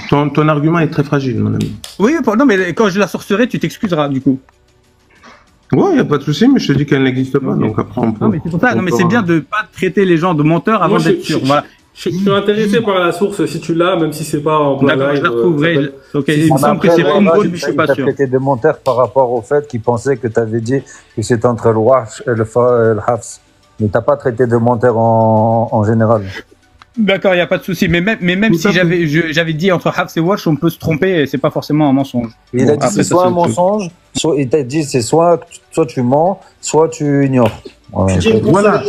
ton argument est très fragile, mon ami. Oui, non, mais quand je la sourcerai, tu t'excuseras, du coup. Ouais, il n'y a pas de souci, mais je te dis qu'elle n'existe pas, donc après on peut... Non, mais c'est pour ça, non, mais c'est bien de ne pas traiter les gens de menteurs avant d'être sûr, voilà. Je suis intéressé par la source, si tu l'as, même si c'est pas en plein live. Je la retrouverai. Ok, il me semble que c'est Umrud, mais je suis pas sûr. Tu as traité de menteur par rapport au fait qu'il pensait que tu avais dit que c'était entre le Warsh et le Hafs. Mais tu n'as pas traité de menteur en général. D'accord, il n'y a pas de souci. Mais même si j'avais dit entre Hafs et Warsh, on peut se tromper et c'est pas forcément un mensonge. Il a dit c'est soit un mensonge, soit il t'a dit c'est soit tu mens, soit tu ignores. Voilà.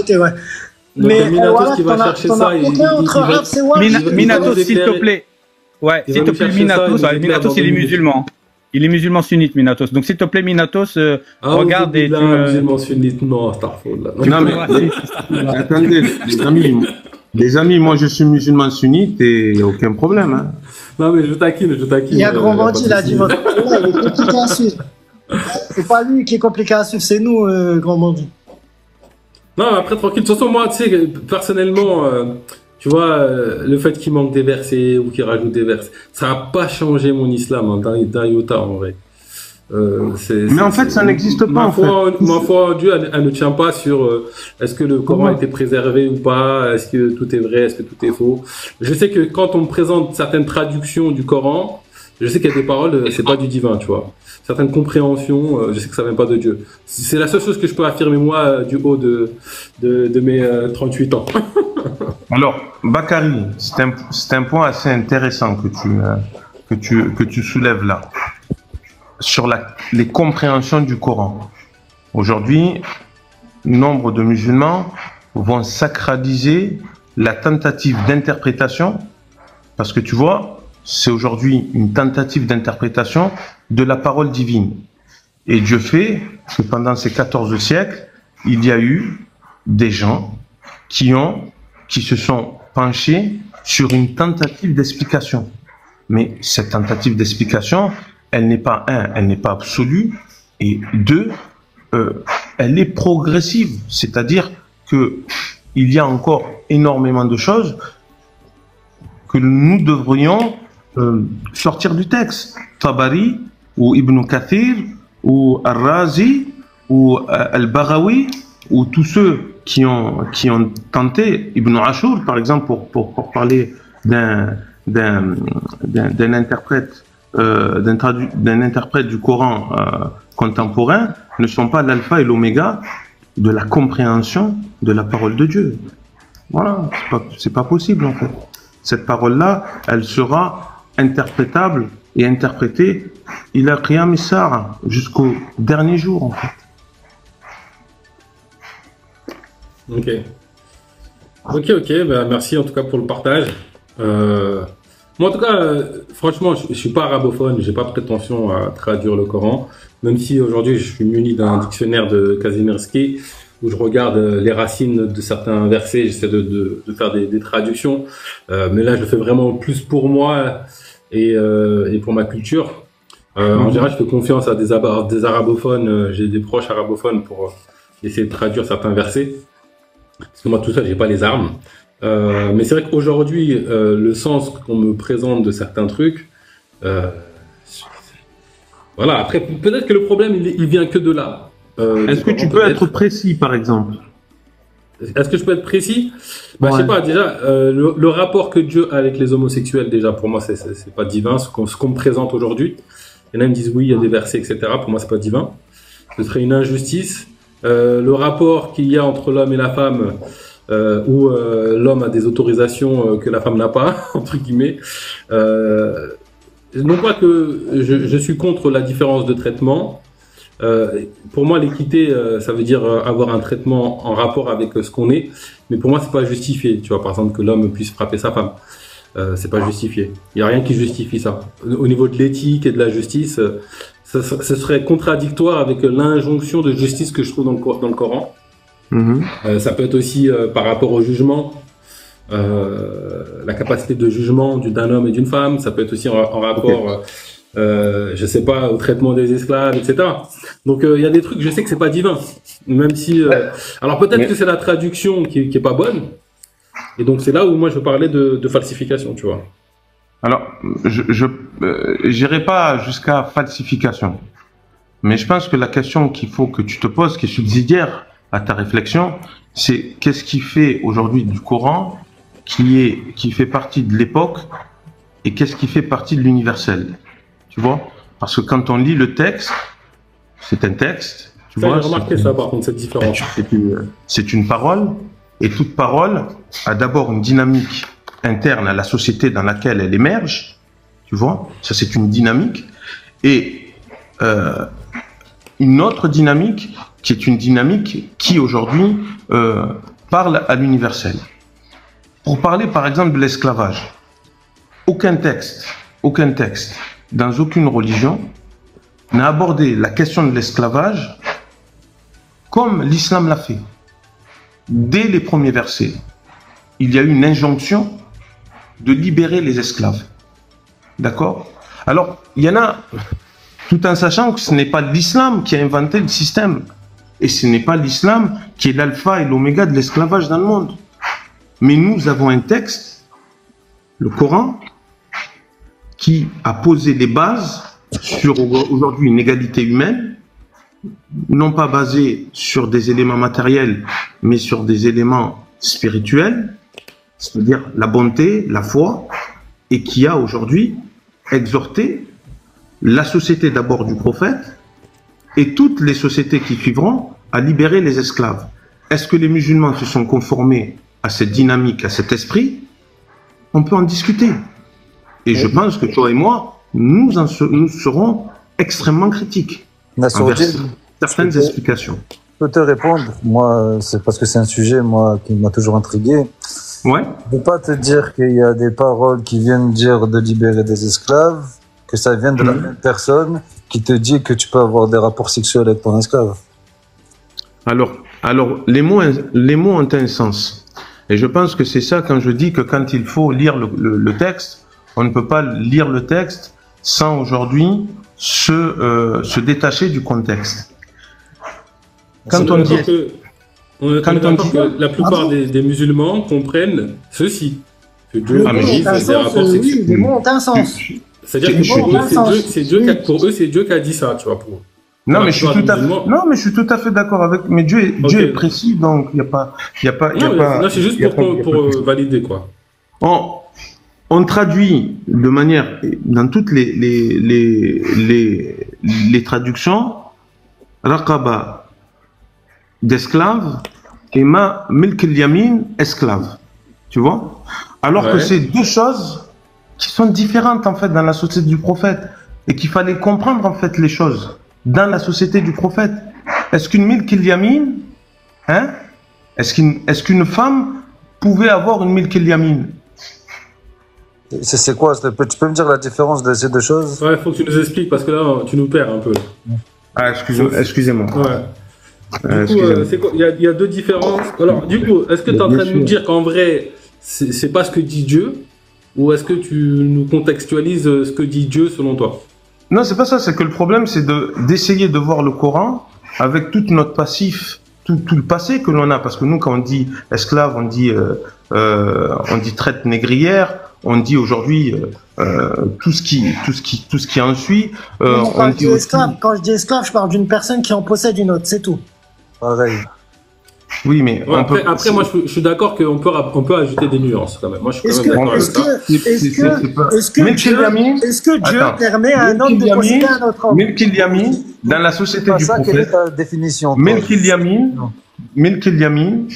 Mais Minatos qui va chercher ça, Minatos, s'il te plaît. Ouais, s'il te plaît, Minatos, il est musulman. Il est musulman sunnite, Minatos. Donc, s'il te plaît, Minatos, regarde et tu musulman sunnite, non, non, mais attendez, les amis, moi je suis musulman sunnite et il n'y a aucun problème. Hein. Non, mais je taquine. Il y a Grand Bandit, il a dit votre problème, il est compliqué à suivre. C'est pas lui qui est compliqué à suivre, c'est nous, Grand Bandit. Non, après, tranquille. De toute façon, moi, tu sais, personnellement, tu vois, le fait qu'il manque des versets ou qu'il rajoute des versets, ça n'a pas changé mon islam, hein, d'un iota, en vrai. Mais en fait, ça n'existe pas, ma foi en Dieu, elle ne tient pas sur est-ce que le Coran a été préservé ou pas, est-ce que tout est vrai, est-ce que tout est faux. Je sais que quand on me présente certaines traductions du Coran, je sais qu'il y a des paroles, c'est pas du divin, tu vois. Certaines compréhensions, je sais que ça vient pas de Dieu. C'est la seule chose que je peux affirmer, moi, du haut de mes 38 ans. Alors, Bakary, c'est un point assez intéressant que tu soulèves là. Sur les compréhensions du Coran. Aujourd'hui, nombre de musulmans vont sacraliser la tentative d'interprétation, parce que tu vois, c'est aujourd'hui une tentative d'interprétation de la parole divine. Et Dieu fait que pendant ces 14 siècles, il y a eu des gens qui se sont penchés sur une tentative d'explication. Mais cette tentative d'explication, elle n'est pas elle n'est pas absolue, et deux, elle est progressive, c'est-à-dire que il y a encore énormément de choses que nous devrions sortir du texte. Tabari ou Ibn Kathir ou Al-Razi ou Al-Baghawi ou tous ceux qui ont tenté, Ibn Ashur par exemple, pour parler d'un interprète d'un interprète du Coran contemporain, ne sont pas l'alpha et l'oméga de la compréhension de la parole de Dieu. Voilà, c'est pas possible en fait. Cette parole-là, elle sera interprétable et interprétée ila qiyam as-sa'a, jusqu'au dernier jour en fait. Ok, bah, merci en tout cas pour le partage. Moi en tout cas, franchement, je suis pas arabophone, j'ai pas prétention à traduire le Coran, même si aujourd'hui je suis muni d'un dictionnaire de Kazimierski où je regarde les racines de certains versets, j'essaie de faire des traductions, mais là je le fais vraiment plus pour moi et pour ma culture. En général, je fais confiance à des arabophones, j'ai des proches arabophones pour essayer de traduire certains versets, parce que moi tout seul j'ai pas les armes. Mais c'est vrai qu'aujourd'hui, le sens qu'on me présente de certains trucs, voilà. Après, peut-être que le problème il vient que de là. Est-ce que tu peux être précis, par exemple? Est-ce que je peux être précis? Bah, je sais pas. Déjà, le rapport que Dieu a avec les homosexuels, déjà pour moi, c'est pas divin. Ce qu'on me présente aujourd'hui. Il y en a qui me disent oui, il y a des versets, etc. Pour moi, c'est pas divin. Ce serait une injustice. Le rapport qu'il y a entre l'homme et la femme, où l'homme a des autorisations que la femme n'a pas, entre guillemets. Non pas que je suis contre la différence de traitement. Pour moi, l'équité, ça veut dire avoir un traitement en rapport avec ce qu'on est. Mais pour moi, c'est pas justifié. Tu vois, par exemple, que l'homme puisse frapper sa femme, c'est pas justifié. Il y a rien qui justifie ça. Au niveau de l'éthique et de la justice, ce serait contradictoire avec l'injonction de justice que je trouve dans le Coran. Ça peut être aussi par rapport au jugement, la capacité de jugement d'un homme et d'une femme. Ça peut être aussi en rapport, je sais pas, au traitement des esclaves, etc. Donc il y a des trucs, je sais que c'est pas divin, même si. Alors peut-être que c'est la traduction qui est pas bonne, et donc c'est là où moi je veux parler de falsification, tu vois. Alors je j'irai pas jusqu'à falsification, mais je pense que la question qu'il faut que tu te poses, qui est subsidiaire à ta réflexion, c'est qu'est-ce qui fait aujourd'hui du Coran qui fait partie de l'époque et qu'est-ce qui fait partie de l'universel, tu vois? Parce que quand on lit le texte, c'est un texte, tu vois. J'ai remarqué ça par contre, cette différence. C'est une parole, et toute parole a d'abord une dynamique interne à la société dans laquelle elle émerge, tu vois. Ça c'est une dynamique, et une autre dynamique qui est une dynamique qui aujourd'hui parle à l'universel. Pour parler par exemple de l'esclavage, aucun texte, dans aucune religion, n'a abordé la question de l'esclavage comme l'islam l'a fait. Dès les premiers versets, il y a eu une injonction de libérer les esclaves. D'accord? Alors, il y en a, tout en sachant que ce n'est pas l'islam qui a inventé le système, et ce n'est pas l'islam qui est l'alpha et l'oméga de l'esclavage dans le monde. Mais nous avons un texte, le Coran, qui a posé les bases sur aujourd'hui une égalité humaine, non pas basée sur des éléments matériels, mais sur des éléments spirituels, c'est-à-dire la bonté, la foi, et qui a aujourd'hui exhorté la société d'abord du prophète et toutes les sociétés qui suivront à libérer les esclaves. Est-ce que les musulmans se sont conformés à cette dynamique, à cet esprit? On peut en discuter. Et je pense que toi et moi, nous serons extrêmement critiques envers certaines explications. Je peux te répondre. Moi, c'est parce que c'est un sujet qui m'a toujours intrigué. Ouais. Je ne peux pas te dire qu'il y a des paroles qui viennent dire de libérer des esclaves, que ça vient de la même personne qui te dit que tu peux avoir des rapports sexuels avec ton esclave. Alors, les mots ont un sens. Et je pense que c'est ça quand je dis que quand il faut lire le texte, on ne peut pas lire le texte sans aujourd'hui se détacher du contexte. Quand on dit que la plupart des musulmans comprennent ceci. Que Dieu des rapports sexuels. Oui, les mots ont un sens. C'est-à-dire que pour eux, c'est Dieu qui a dit ça, tu vois. Non, mais je suis tout à fait d'accord avec. Mais Dieu est précis, donc il y a pas. Non, c'est juste pour valider quoi. On traduit de manière dans toutes les traductions, raqaba d'esclave et ma milk al-yamin, esclave. Tu vois? Alors que c'est deux choses qui sont différentes en fait dans la société du prophète et qu'il fallait comprendre en fait les choses dans la société du prophète. Est-ce qu'une milk al-yamin, hein? Est-ce qu'une femme pouvait avoir une milk al-yamin? C'est quoi? Tu peux me dire la différence de ces deux choses? Ouais, faut que tu nous expliques parce que là, tu nous perds un peu. Ah, excusez-moi. Ouais. Du coup, c'est quoi? Il y a deux différences. Alors, du coup, est-ce que tu es en train de nous dire qu'en vrai, c'est pas ce que dit Dieu, ou est-ce que tu nous contextualises ce que dit Dieu selon toi? Non, c'est pas ça. C'est que le problème, c'est d'essayer de voir le Coran avec tout notre passif, tout le passé que l'on a. Parce que nous, quand on dit esclave, on dit traite négrière. On dit aujourd'hui tout ce qui en suit. Quand je dis esclave, je parle d'une personne qui en possède une autre, c'est tout. Pareil. Oui, mais ouais, après, moi, je suis d'accord qu'on peut ajouter des nuances quand même. Moi, je suis quand même d'accord avec ça. Est-ce que Dieu permet à un homme de posséder un autre homme? Milk al-yamin, dans la société du prophète. Quelle est ta définition? Milk al-yamin,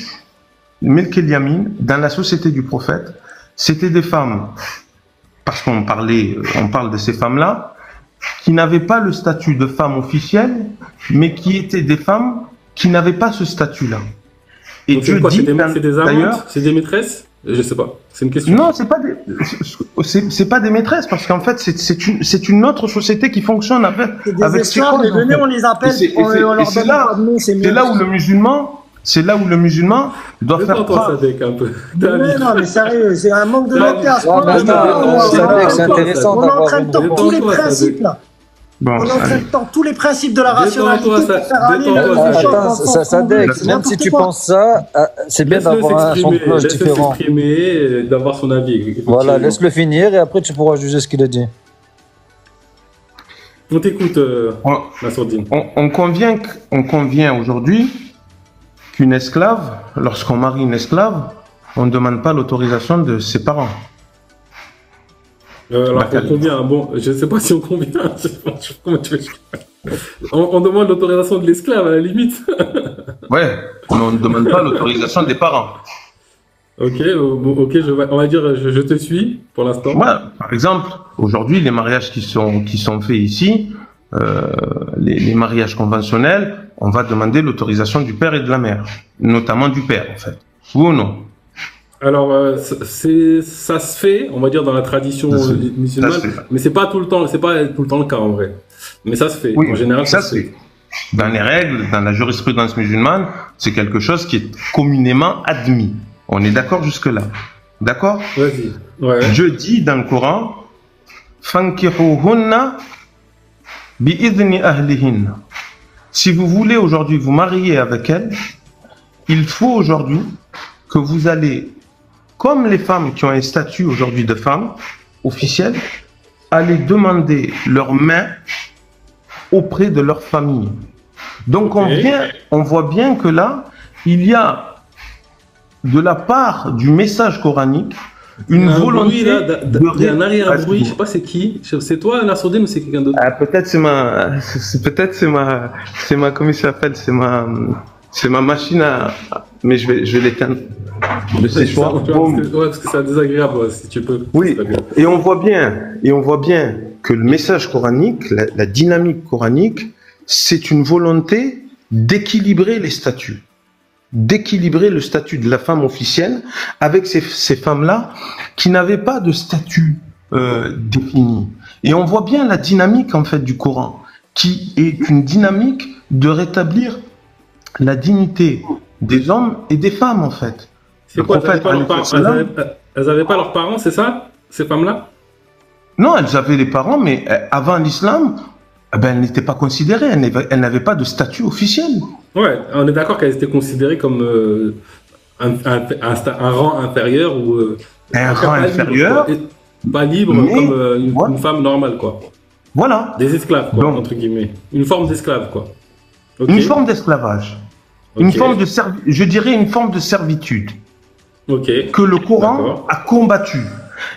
dans la société du prophète, c'était des femmes, parce on parle de ces femmes-là, qui n'avaient pas le statut de femme officielle, mais qui étaient des femmes qui n'avaient pas ce statut-là. Et donc Dieu dit, c'est des amantes, c'est des maîtresses? Je sais pas. C'est une question. Non, c'est pas des maîtresses, parce qu'en fait, c'est une autre société qui fonctionne avec ces femmes. Les données, on les appelle. C'est là où le musulman. C'est là où le musulman doit faire preuve. Non, mais sérieux, c'est un manque de langage. C'est intéressant. On entraîne tous les principes là. On entraîne tous les principes de la rationalité pour faire aller ça Dex, même si tu penses ça, c'est bien d'avoir un son de cloche différent. Laisse-le s'exprimer, d'avoir son avis. Voilà, laisse-le finir et après tu pourras juger ce qu'il a dit. On t'écoute, Nassourdine. On convient aujourd'hui qu'une esclave, lorsqu'on marie une esclave, on ne demande pas l'autorisation de ses parents. Alors on convient, bon, je ne sais pas si on convient. Comment tu veux... on demande l'autorisation de l'esclave à la limite. Ouais, mais on ne demande pas l'autorisation des parents. Ok, on va dire, je te suis pour l'instant. Ouais, par exemple, aujourd'hui, les mariages qui sont faits ici, les mariages conventionnels, on va demander l'autorisation du père et de la mère, notamment du père, en fait. Oui ou non? Alors, ça se fait, on va dire, dans la tradition musulmane, mais c'est pas tout le temps le cas en vrai. Mais ça se fait. Oui, en général, ça se fait. Dans les règles, dans la jurisprudence musulmane, c'est quelque chose qui est communément admis. On est d'accord jusque-là. D'accord? Vas-y. Ouais. Dieu dit dans le Coran, Fankihuhunna bi'idhni ahlihin. Si vous voulez aujourd'hui vous marier avec elles, il faut aujourd'hui que vous allez, comme les femmes qui ont un statut aujourd'hui de femme officielle, aller demander leur main auprès de leur famille. Donc on voit bien que là, il y a de la part du message coranique une volonté il y a un arrière-bruit, je sais pas c'est qui, c'est toi Nassourdine ou c'est quelqu'un d'autre? Peut-être c'est ma comment il s'appelle, c'est ma machine à, mais je vais l'éteindre. Parce que c'est désagréable si tu peux. Oui. Et on voit bien que le message coranique, la dynamique coranique, c'est une volonté d'équilibrer les statuts. D'équilibrer le statut de la femme officielle avec ces femmes-là qui n'avaient pas de statut défini. Et on voit bien la dynamique en fait du Coran, qui est une dynamique de rétablir la dignité des hommes et des femmes en fait. C'est quoi, elles n'avaient pas leurs parents, c'est ça, ces femmes-là? Non, elles avaient les parents, mais avant l'islam, elles n'étaient pas considérées, elles n'avaient pas de statut officiel. Ouais, on est d'accord qu'elles étaient considérées comme un rang inférieur ou un rang inférieur, pas libre comme une femme normale, quoi. Voilà. Des esclaves, quoi, entre guillemets. Une forme d'esclave, quoi. Okay. Une forme d'esclavage. Okay. Une forme je dirais une forme de servitude. Okay. Que le Coran a combattu.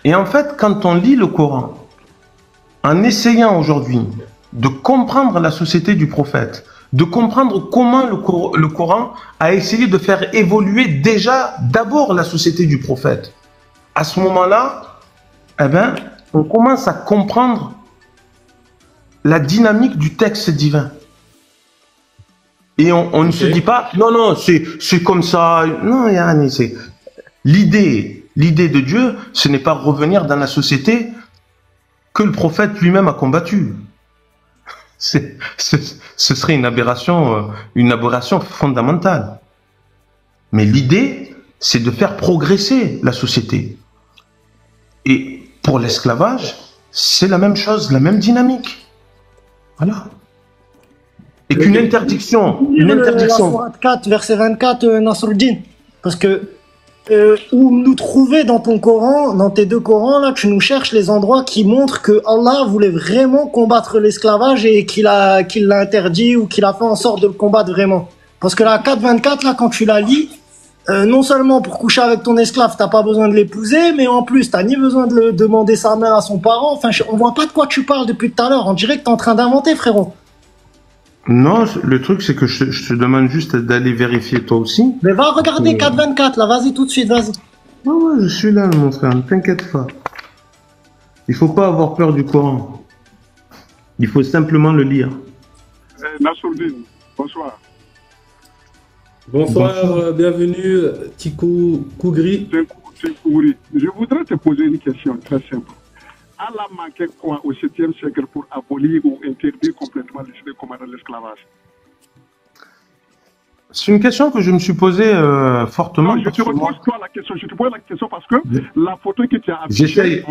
Et en fait, quand on lit le Coran, en essayant aujourd'hui de comprendre la société du prophète, de comprendre comment le Coran a essayé de faire évoluer déjà d'abord la société du prophète. À ce moment-là, eh ben, on commence à comprendre la dynamique du texte divin. Et on ne se dit pas, non, non, c'est comme ça. Non, Yann, c'est l'idée de Dieu, ce n'est pas revenir dans la société que le prophète lui-même a combattu. Ce serait une aberration fondamentale. Mais l'idée, c'est de faire progresser la société. Et pour l'esclavage, c'est la même chose, la même dynamique. Voilà. Et qu'une interdiction, La sourate 4, verset 24, Nasruddin. Parce que où nous trouver dans ton Coran, dans tes deux Corans, là, tu nous cherches les endroits qui montrent que Allah voulait vraiment combattre l'esclavage et qu'il l'a interdit ou qu'il a fait en sorte de le combattre vraiment. Parce que la 4.24, là, quand tu la lis, non seulement pour coucher avec ton esclave, t'as pas besoin de l'épouser, mais en plus, t'as ni besoin de le demander sa main à son parent. Enfin, on voit pas de quoi tu parles depuis tout à l'heure. On dirait que t'es en train d'inventer, frérot. Non, le truc, c'est que je te demande juste d'aller vérifier toi aussi. Mais va regarder 4.24, là, vas-y tout de suite, vas-y. Ouais, je suis là, mon frère, ne t'inquiète pas. Il faut pas avoir peur du Coran. Il faut simplement le lire. Nasruddin, bonsoir. Bonsoir, bienvenue, Tikou Kougri. Je voudrais te poser une question très simple. Allah manquait quoi au 7e siècle pour abolir ou interdire complètement l'esclavage? C'est une question que je me suis posée fortement. Non, je te repose toi la question. Je te pose la question parce que la photo que tu as affichée,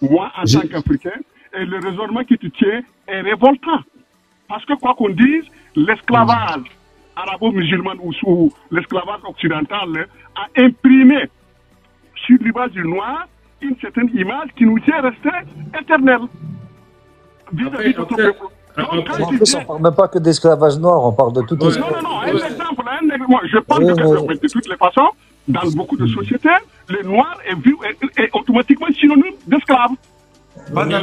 moi en tant qu'Africain, et le raisonnement que tu tiens est révoltant. Parce que quoi qu'on dise, l'esclavage arabo-musulman ou sous l'esclavage occidental a imprimé sur l'image du noir une certaine image qui nous est restée éternelle. Vis-à-vis de notre peuple. En plus, on ne parle même pas que d'esclavage noir, on parle de tout esclavage. Non, un exemple, je parle de toutes les façons, dans beaucoup de sociétés, le noir est vu est automatiquement synonyme d'esclave. Alors,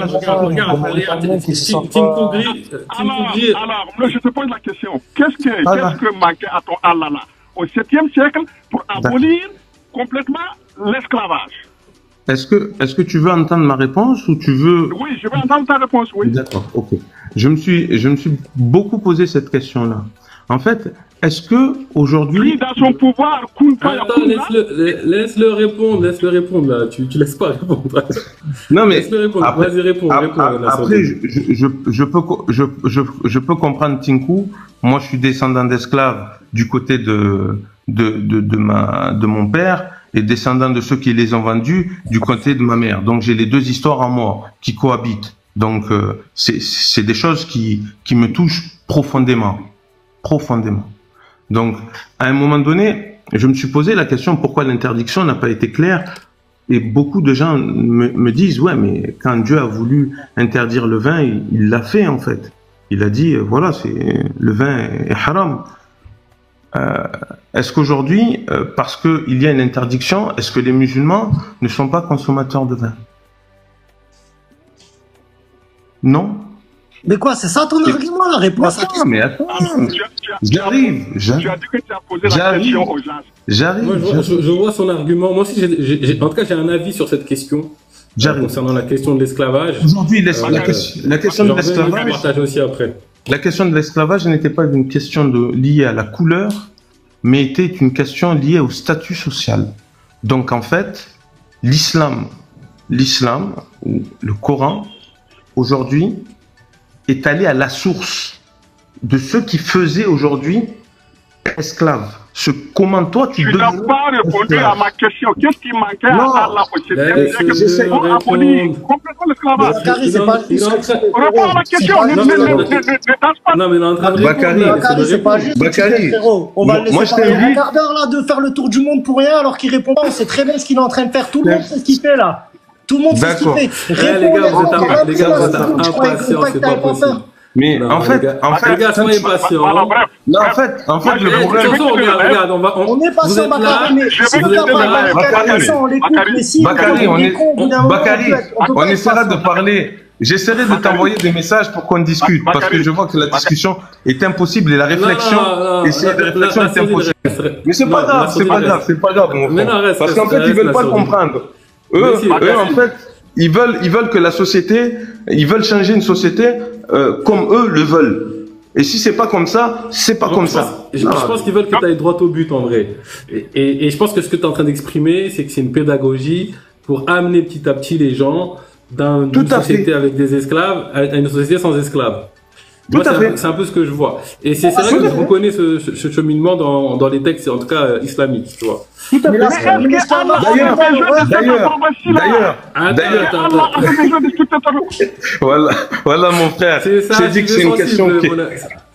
je te pose la question. Qu'est-ce que manquait à ton Allah là, au 7e siècle pour abolir complètement l'esclavage? Est-ce que tu veux entendre ma réponse ou tu veux... Oui, je veux entendre ta réponse, oui. D'accord, ok. Je me suis beaucoup posé cette question-là. En fait, est-ce que aujourd'hui... Lui, dans son pouvoir, attends, laisse-le répondre, là. Tu laisses pas répondre. Non, mais... Laisse-le répondre, vas-y, réponds. Après, je peux comprendre Tinku. Moi, je suis descendant d'esclaves du côté de mon père, et descendant de ceux qui les ont vendus du côté de ma mère. Donc j'ai les deux histoires en moi qui cohabitent. Donc c'est des choses qui me touchent profondément. Profondément. Donc à un moment donné, je me suis posé la question pourquoi l'interdiction n'a pas été claire. Et beaucoup de gens me disent ouais, mais quand Dieu a voulu interdire le vin, il l'a fait en fait. Il a dit voilà, le vin est haram. Est-ce qu'aujourd'hui, parce qu'il y a une interdiction, est-ce que les musulmans ne sont pas consommateurs de vin? Non. Mais quoi, c'est ça ton argument, la réponse? Attends, mais attends, j'arrive. Tu as dit que tu as posé la question aux gens. J'arrive. Moi, je vois son argument. Moi aussi, en tout cas, j'ai un avis sur cette question. Concernant la question de l'esclavage. Aujourd'hui, la question de l'esclavage... partage aussi après. La question de l'esclavage n'était pas une question liée à la couleur, mais était une question liée au statut social. Donc en fait, l'islam, ou le Coran, aujourd'hui, est allé à la source de ceux qui faisaient aujourd'hui esclaves. Comment toi tu n'as pas répondu à ma question. Qu'est-ce qui manquait à Allah j'essaie de abolir complètement l'esclavage. Réponds à la question. Non, mais il est en train de répondre. C'est pas juste. Bakary, on va le laisser parler un quart d'heure là de faire le tour du monde pour rien alors qu'il répond pas. On sait très bien ce qu'il est en train de faire. Tout le monde sait ce qu'il fait là. Tout le monde sait ce qu'il fait. Les gars, vous êtes impatients, c'est pas possible. Mais en fait, les gars, soyez patients. Non, en fait, le problème. Regarde, on est patient, Bakary, mais si on l'écoute, mais si Bakary, on essaiera de parler. j'essaierai de t'envoyer des messages pour qu'on discute, parce que je vois que la discussion est impossible et la réflexion, est impossible. Mais c'est pas grave, c'est pas grave, mon frère. Parce qu'en fait, ils veulent pas comprendre. Eux, en fait, ils veulent que la société, ils veulent changer une société comme eux le veulent. Et si c'est pas comme ça, c'est pas comme ça. Je pense qu'ils veulent que tu ailles droit au but en vrai. Et je pense que ce que tu es en train d'exprimer, c'est que c'est une pédagogie pour amener petit à petit les gens d'une société avec des esclaves à une société sans esclaves. Moi, c'est un peu ce que je vois. Et c'est vrai que je reconnais ce cheminement dans les textes, en tout cas islamiques, tu vois. D'ailleurs, voilà mon frère. J'ai dit que c'est une question qui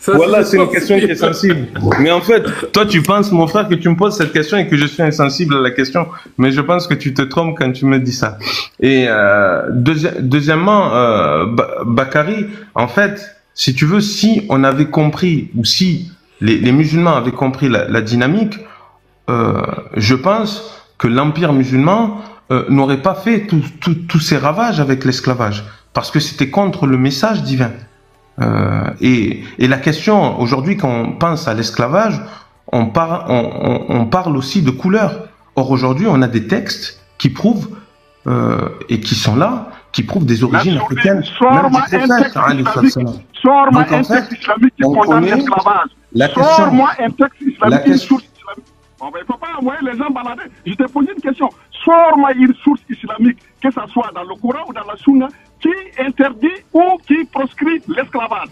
c'est une question qui est sensible. Mais en fait, toi tu penses, mon frère, que tu me poses cette question et que je suis insensible à la question. Mais je pense que tu te trompes quand tu me dis ça. Et deuxièmement, Bakary, en fait, si tu veux, si on avait compris, ou si les musulmans avaient compris la dynamique, je pense que l'empire musulman n'aurait pas fait tous ces ravages avec l'esclavage, parce que c'était contre le message divin. Et la question, aujourd'hui, quand on pense à l'esclavage, on parle aussi de couleur. Or, aujourd'hui, on a des textes qui prouvent, et qui sont là, qui prouvent des origines africaines. Sors-moi un texte islamique qui condamne l'esclavage. Sors-moi un texte islamique, une source islamique. Il ne faut pas envoyer les gens balader. Je t'ai posé une question. Sors-moi une source islamique, que ce soit dans le Coran ou dans la Sunna, qui interdit ou qui proscrit l'esclavage.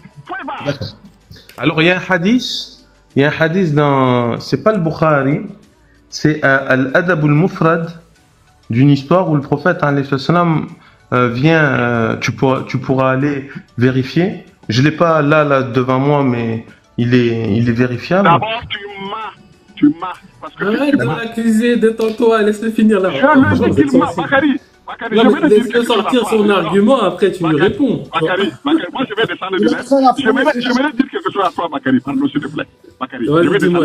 Alors, il y a un hadith dans, c'est pas le Bukhari, c'est Al-Adab al-Mufrad, d'une histoire où le prophète, alayhi salam, vient, tu pourras aller vérifier. Je l'ai pas là devant moi, mais il est vérifiable. D'abord, tu m'as. Arrête de l'accuser, détends-toi, laisse-le finir là. Je le dis qu'il m'a, Bakary. Laisse-le sortir son argument, après tu lui réponds. Bakary, moi je vais descendre du lait. J'aimerais dire quelque chose à toi, Bakary, pardon, s'il te plaît. Bakary,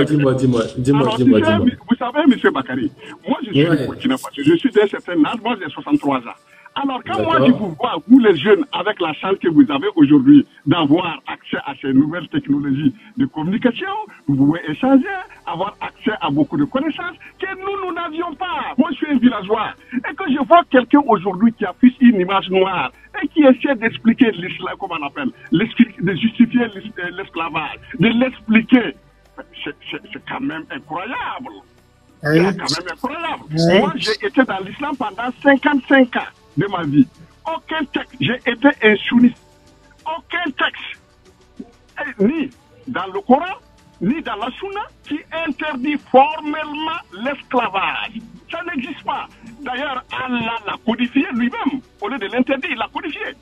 dis-moi. Vous savez, monsieur Bakary, moi je suis burkina faso, je suis d'un certain âge, moi j'ai 63 ans. Alors, quand moi je vous vois, vous les jeunes, avec la chance que vous avez aujourd'hui d'avoir accès à ces nouvelles technologies de communication, vous pouvez échanger, avoir accès à beaucoup de connaissances que nous n'avions pas. Moi, je suis un villageois. Et que je vois quelqu'un aujourd'hui qui affiche une image noire et qui essaie d'expliquer l'islam, comment on appelle, de justifier l'esclavage, de l'expliquer, c'est quand même incroyable. C'est quand même incroyable. Moi, j'ai été dans l'islam pendant 55 ans de ma vie. Aucun texte, j'ai été un sunniste. Aucun texte, ni dans le Coran, ni dans la Sunna, qui interdit formellement l'esclavage. Ça n'existe pas. D'ailleurs, Allah l'a codifié lui-même. Au lieu de l'interdire, il l'a codifié.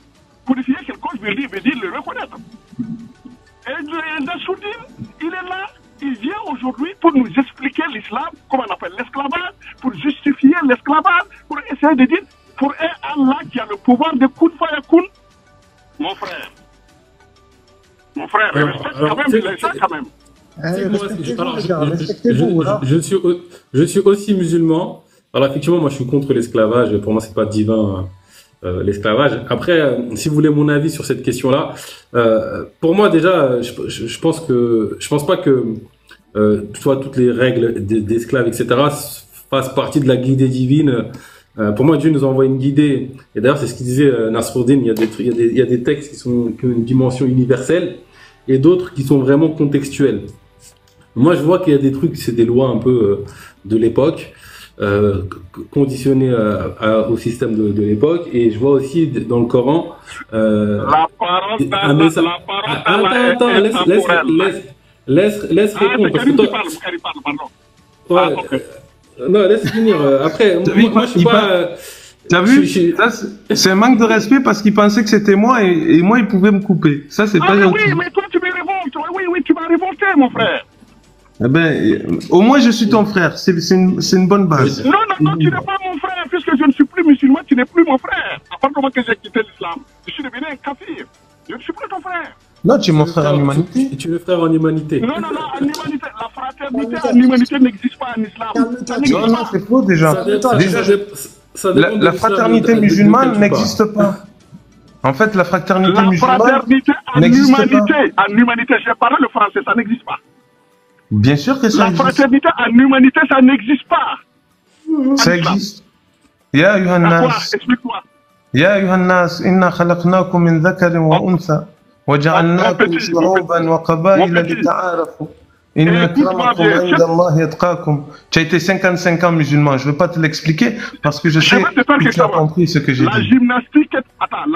Codifier quelque chose veut dire le reconnaître. Et Nasruddin, il est là. Il vient aujourd'hui pour nous expliquer l'islam, comment on appelle l'esclavage, pour justifier l'esclavage, pour essayer de dire, pour un Allah qui a le pouvoir de kun fayakun, mon frère, respecte quand même les gens quand même. Je suis aussi musulman. Alors effectivement, moi je suis contre l'esclavage. Pour moi, c'est pas divin l'esclavage. Après, si vous voulez mon avis sur cette question-là, pour moi déjà, je pense pas que toutes les règles d'esclaves, etc., fassent partie de la guidée divine. Pour moi, Dieu nous envoie une guidée. Et d'ailleurs, c'est ce qu'il disait Nasruddin. Il y a des textes qui ont une dimension universelle et d'autres qui sont vraiment contextuels. Moi, je vois qu'il y a des trucs, c'est des lois un peu de l'époque, conditionnées au système de l'époque. Et je vois aussi dans le Coran laisse répondre. Non, laisse finir. Après, moi, je suis pas. T'as vu? C'est un manque de respect parce qu'il pensait que c'était moi et moi, il pouvait me couper. Ça, c'est pas gentil. Oui, mais toi, tu me révoltes. Oui, tu m'as révolté, mon frère. Eh ben, au moins, je suis ton frère. C'est une bonne base. Non, tu n'es pas mon frère. Puisque je ne suis plus musulman, tu n'es plus mon frère. À part comment que j'ai quitté l'islam, je suis devenu un kafir. Je ne suis plus ton frère. Non, tu es mon frère en humanité. Tu es le frère en humanité. Non, en humanité. La fraternité en humanité n'existe pas en islam. Non, c'est faux déjà. La fraternité musulmane n'existe pas. En fait, la fraternité musulmane. La fraternité en humanité, j'ai parlé le français, ça n'existe pas. Bien sûr que ça existe. La fraternité en humanité, ça n'existe pas. Ça existe. Ya ayuha nas. Explique-moi. Ya ayuha nas, inna khalaqnakum min dhakarin wa untha wa ja'alnakum shu'uban wa qaba'ila lita'arafu. Inna akramakum 'inda Allahi atqakum. Tu as été 55 ans musulman, je ne veux pas te l'expliquer parce que je sais que tu as compris ce que j'ai dit. La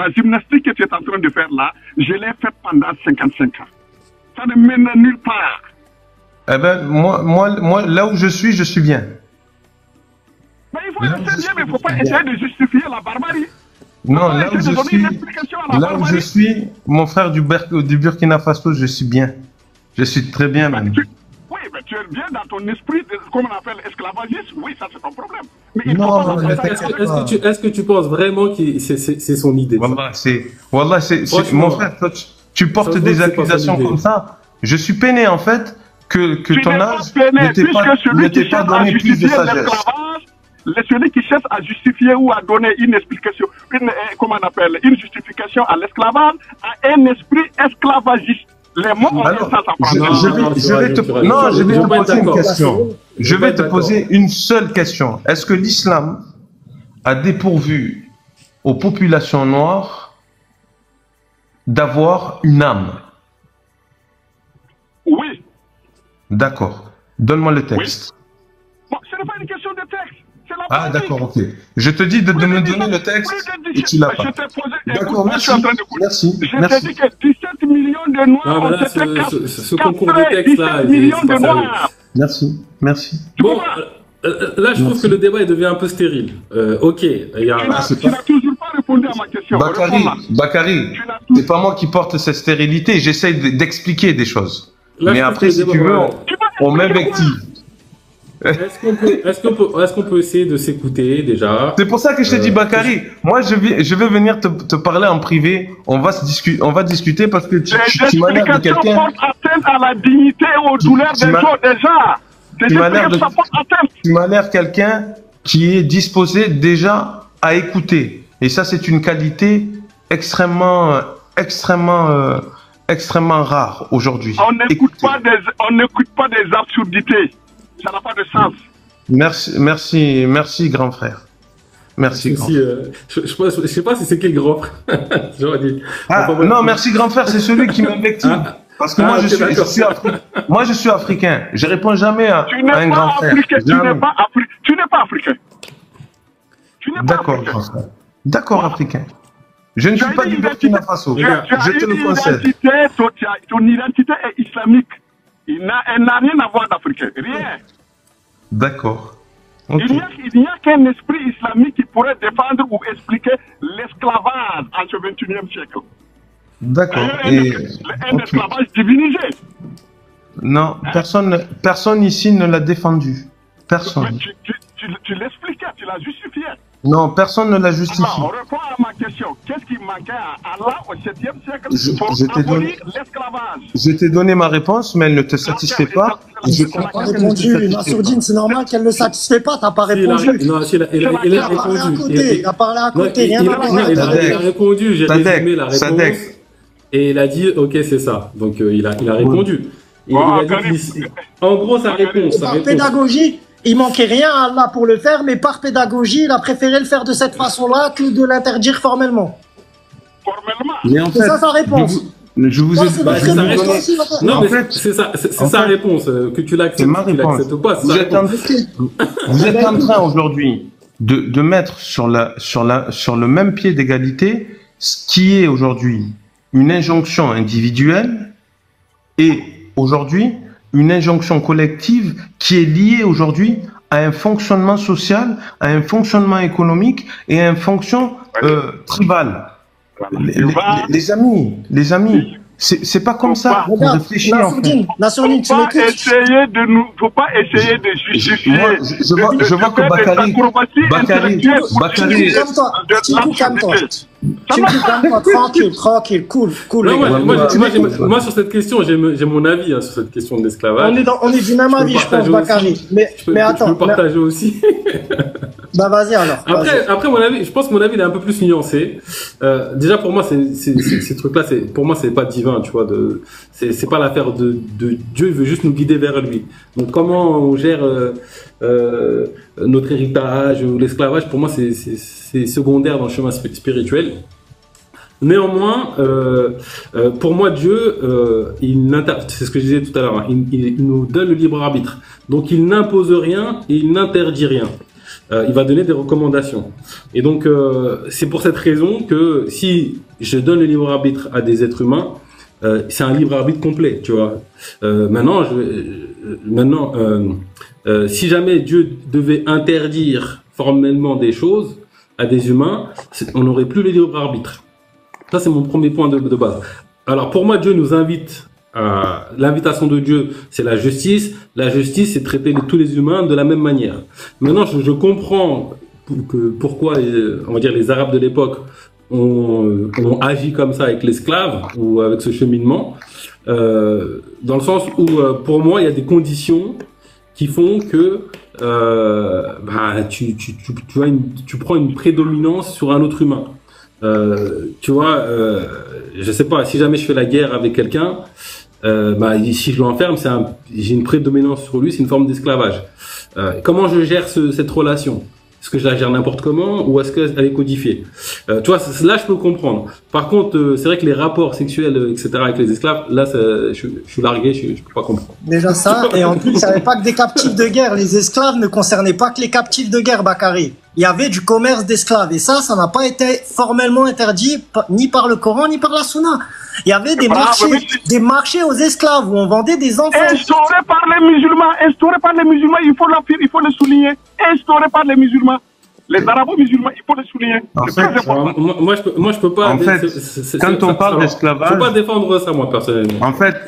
gymnastique que tu es en train de faire là, je l'ai faite pendant 55 ans. Ça ne mène nulle part. Eh ben, moi, là où je suis bien. Mais il faut rester bien, mais il ne faut pas essayer de justifier la barbarie. Non, là où je suis, mon frère du Burkina Faso, je suis bien. Je suis très bien, même. Oui, mais tu es bien dans ton esprit, comme on appelle esclavagiste, oui, ça c'est ton problème. Mais est-ce que tu penses vraiment que c'est son idée? Wallah, mon frère, tu portes des accusations comme ça. Je suis peiné, en fait, que ton âge ne t'ait pas donné plus de sagesse. Celui qui cherche à justifier ou à donner une explication, une justification à l'esclavage, a un esprit esclavagiste. Les mots ont ça je vais te poser une question. Je vais te poser une seule question. Est-ce que l'islam a dépourvu aux populations noires d'avoir une âme? Oui. D'accord. Donne-moi le texte. Oui. Bon, ce n'est pas une question de texte. Ah, d'accord, ok. Je te dis de me donner le texte et tu l'as pas. D'accord, merci. Merci. Je t'ai dit que 17 millions de Noirs ont été ce concours de texte là, 17 millions de Noirs. Merci, merci. Bon, là, je trouve que le débat devient un peu stérile. Ok. Tu n'as toujours pas répondu à ma question. Bakary, c'est pas moi qui porte cette stérilité. J'essaye d'expliquer des choses. Mais après, si tu veux, on m'invective. Est-ce qu'on peut essayer de s'écouter déjà? C'est pour ça que je t'ai dit, Bakary, moi je vais venir te parler en privé, on va discuter parce que tu m'as l'air de quelqu'un... portent atteinte à la dignité et aux douleurs des gens déjà. Tu m'as l'air quelqu'un qui est disposé déjà à écouter. Et ça, c'est une qualité extrêmement rare aujourd'hui. On n'écoute pas des absurdités. Ça n'a pas de sens. Merci, grand frère. Merci, grand frère. Je sais pas si c'est quel grand frère. Non, merci, grand frère, c'est celui qui m'invective. Parce que moi, je suis africain. Je réponds jamais à un grand frère. Tu n'es pas africain. D'accord, grand frère. D'accord, africain. Je ne suis pas du Burkina Faso. Je te le concède. Ton identité est islamique. Elle n'a rien à voir d'africain, rien. D'accord. Okay. Il n'y a qu'un esprit islamique qui pourrait défendre ou expliquer l'esclavage en ce 21e siècle. D'accord. Un esclavage divinisé. Non, personne ici ne l'a défendu. Personne. Tu l'expliquais, tu l'as justifié. Non, personne ne l'a justifié. Alors, on répond à ma question. Qu'est-ce qui manquait à Allah au 7e siècle pour abolir l'esclavage? Je t'ai donné ma réponse, mais elle ne te satisfait pas. Je n'ai pas répondu. Nassourdine, c'est normal qu'elle ne le satisfait pas. Tu n'as pas répondu. Non, il a répondu. Il a parlé à côté. Il a répondu. J'ai résumé la réponse. Et il a dit, ok, c'est ça. Donc, il a répondu. Il a dit, en gros, sa réponse. Par pédagogie, il manquait rien à Allah pour le faire, mais par pédagogie, il a préféré le faire de cette façon-là que de l'interdire formellement. Formellement. C'est ça sa réponse. Je vous ai dit. Non, mais c'est sa réponse. Que tu l'acceptes ou pas. Vous êtes en train aujourd'hui de mettre sur le même pied d'égalité ce qui est aujourd'hui une injonction individuelle et aujourd'hui une injonction collective qui est liée aujourd'hui à un fonctionnement social, à un fonctionnement économique et à une fonction tribale. Les amis, c'est pas comme ça qu'on réfléchit en fait. Faut pas essayer de justifier. Je vois que Bakary, tranquille, cool. Moi, sur cette question, j'ai mon avis sur cette question de l'esclavage. On est du même avis, je pense, Bakary. Mais attends. Je peux partager aussi. Bah vas-y alors. Après mon avis, je pense que mon avis il est un peu plus nuancé. Déjà pour moi, ces trucs-là, pour moi c'est pas divin, tu vois. C'est pas l'affaire de Dieu, il veut juste nous guider vers lui. Donc comment on gère notre héritage ou l'esclavage, pour moi c'est secondaire dans le chemin spirituel. Néanmoins, pour moi, Dieu, c'est ce que je disais tout à l'heure, hein, il nous donne le libre arbitre. Donc, il n'impose rien et il n'interdit rien. Il va donner des recommandations. Et donc, c'est pour cette raison que si je donne le libre arbitre à des êtres humains, c'est un libre arbitre complet, tu vois. Maintenant, si jamais Dieu devait interdire formellement des choses à des humains, on n'aurait plus le libre arbitre. Ça, c'est mon premier point de base. Alors, pour moi, Dieu nous invite à... L'invitation de Dieu, c'est la justice. La justice, c'est traiter tous les humains de la même manière. Maintenant, je comprends pourquoi, on va dire, les Arabes de l'époque ont agi comme ça avec l'esclave ou avec ce cheminement. Dans le sens où, pour moi, il y a des conditions qui font que tu prends une prédominance sur un autre humain. Tu vois, je sais pas, si jamais je fais la guerre avec quelqu'un, si je l'enferme, j'ai une prédominance sur lui, c'est une forme d'esclavage. Comment je gère cette relation? Est-ce que je la gère n'importe comment ou est-ce qu'elle est codifiée? Tu vois, là je peux comprendre. Par contre, c'est vrai que les rapports sexuels, etc. avec les esclaves, là je suis largué, je peux pas comprendre. Déjà ça, et en plus, il n'y avait pas que des captifs de guerre. Les esclaves ne concernaient pas que les captifs de guerre, Bakary. Il y avait du commerce d'esclaves et ça n'a pas été formellement interdit ni par le Coran ni par la Sunna. Il y avait des marchés aux esclaves où on vendait des enfants. Instauré par les musulmans, il faut le souligner. Instauré par les musulmans. Les arabo-musulmans, il faut le souligner. Moi, je peux pas. En fait, quand on parle d'esclavage, je peux pas défendre ça, moi, personnellement.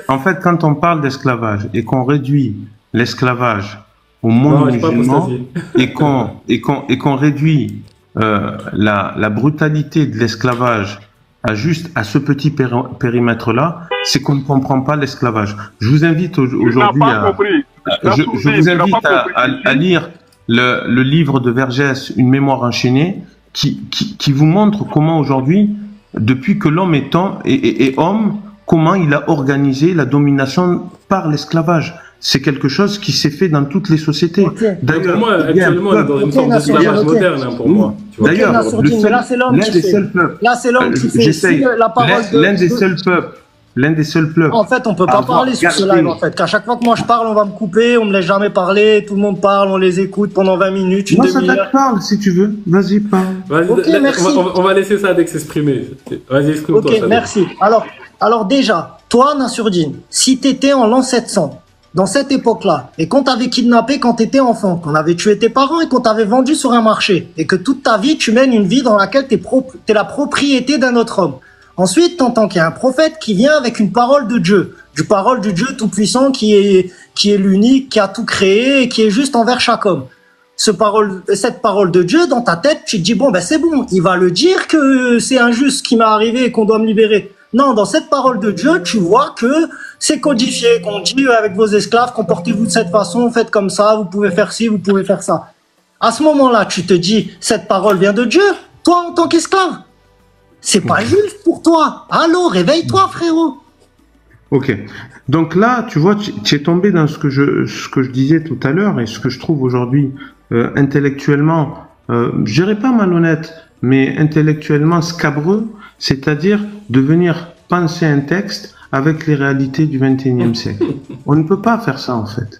En fait, quand on parle d'esclavage et qu'on réduit l'esclavage au monde musulman et qu'on réduit la brutalité de l'esclavage à ce petit périmètre-là, c'est qu'on ne comprend pas l'esclavage. Je vous invite aujourd'hui à lire le livre de Vergès, Une mémoire enchaînée, qui vous montre comment aujourd'hui, depuis que l'homme est homme, comment il a organisé la domination par l'esclavage. C'est quelque chose qui s'est fait dans toutes les sociétés. Okay. D'ailleurs, pour moi, actuellement, on est dans une sorte d'esclavage moderne, hein, pour moi. D'ailleurs, là, c'est l'homme qui fait la parole de... L'un des seuls peuples. En fait, on peut pas parler sur ce live, en fait. Qu'à chaque fois que moi je parle, on va me couper, on me laisse jamais parler, tout le monde parle, on les écoute pendant 20 minutes, une demi-heure. Moi, ça te parle, si tu veux. Vas-y, parle. Ok, merci. On va laisser ça avec s'exprimer. Vas-y, exprime-toi. Ok, merci. Alors déjà, toi, Nassourdine, si t'étais en l'an 700, dans cette époque-là, et qu'on t'avait kidnappé quand t'étais enfant, qu'on avait tué tes parents et qu'on t'avait vendu sur un marché, et que toute ta vie, tu mènes une vie dans laquelle t'es la propriété d'un autre homme. Ensuite, t'entends qu'il y a un prophète qui vient avec une parole de Dieu, parole du Dieu tout-puissant qui est l'unique, qui a tout créé et qui est juste envers chaque homme. Cette parole de Dieu, dans ta tête, tu te dis, bon, ben c'est bon, il va le dire que c'est injuste ce qui m'est arrivé et qu'on doit me libérer. Non, dans cette parole de Dieu, tu vois que c'est codifié, qu'on dit avec vos esclaves, comportez-vous de cette façon, faites comme ça, vous pouvez faire ci, vous pouvez faire ça. À ce moment-là, tu te dis, cette parole vient de Dieu, toi en tant qu'esclave. C'est pas juste pour toi. Allô, réveille-toi, frérot. Ok. Donc là, tu vois, tu es tombé dans ce que je disais tout à l'heure et ce que je trouve aujourd'hui intellectuellement, je dirais pas malhonnête, mais intellectuellement scabreux, c'est-à-dire de venir penser un texte avec les réalités du XXIe siècle. On ne peut pas faire ça, en fait.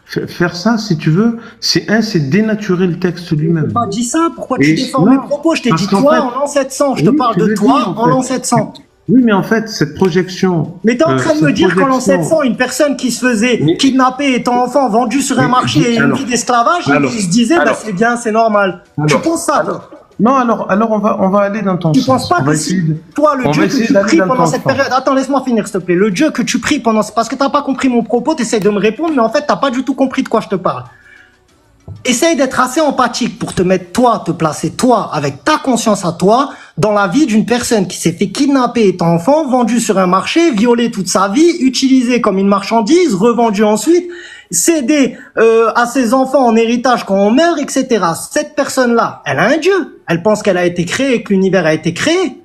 Faire ça, si tu veux, c'est dénaturer le texte lui-même. Je t'ai pas dit ça, pourquoi tu défends mes propos? Je t'ai dit toi en l'an 700, je te parle de toi en l'an 700. Oui, mais en fait, cette projection... Mais t'es en train de me dire qu'en l'an 700, une personne qui se faisait kidnapper étant enfant, vendue sur un marché et une vie d'esclavage, il se disait, bah c'est bien, c'est normal. Tu penses ça, toi? Non, alors on va aller dans ton sens. Tu penses pas que si toi, le Dieu que tu pries pendant cette période... Attends, laisse-moi finir, s'il te plaît. Le Dieu que tu pries pendant... Parce que t'as pas compris mon propos, t'essayes de me répondre, mais en fait, t'as pas du tout compris de quoi je te parle. Essaye d'être assez empathique pour te placer toi, avec ta conscience à toi, dans la vie d'une personne qui s'est fait kidnapper étant enfant, vendue sur un marché, violée toute sa vie, utilisée comme une marchandise, revendue ensuite, céder à ses enfants en héritage quand on meurt, etc. Cette personne-là, elle a un Dieu. Elle pense qu'elle a été créée, que l'univers a été créé.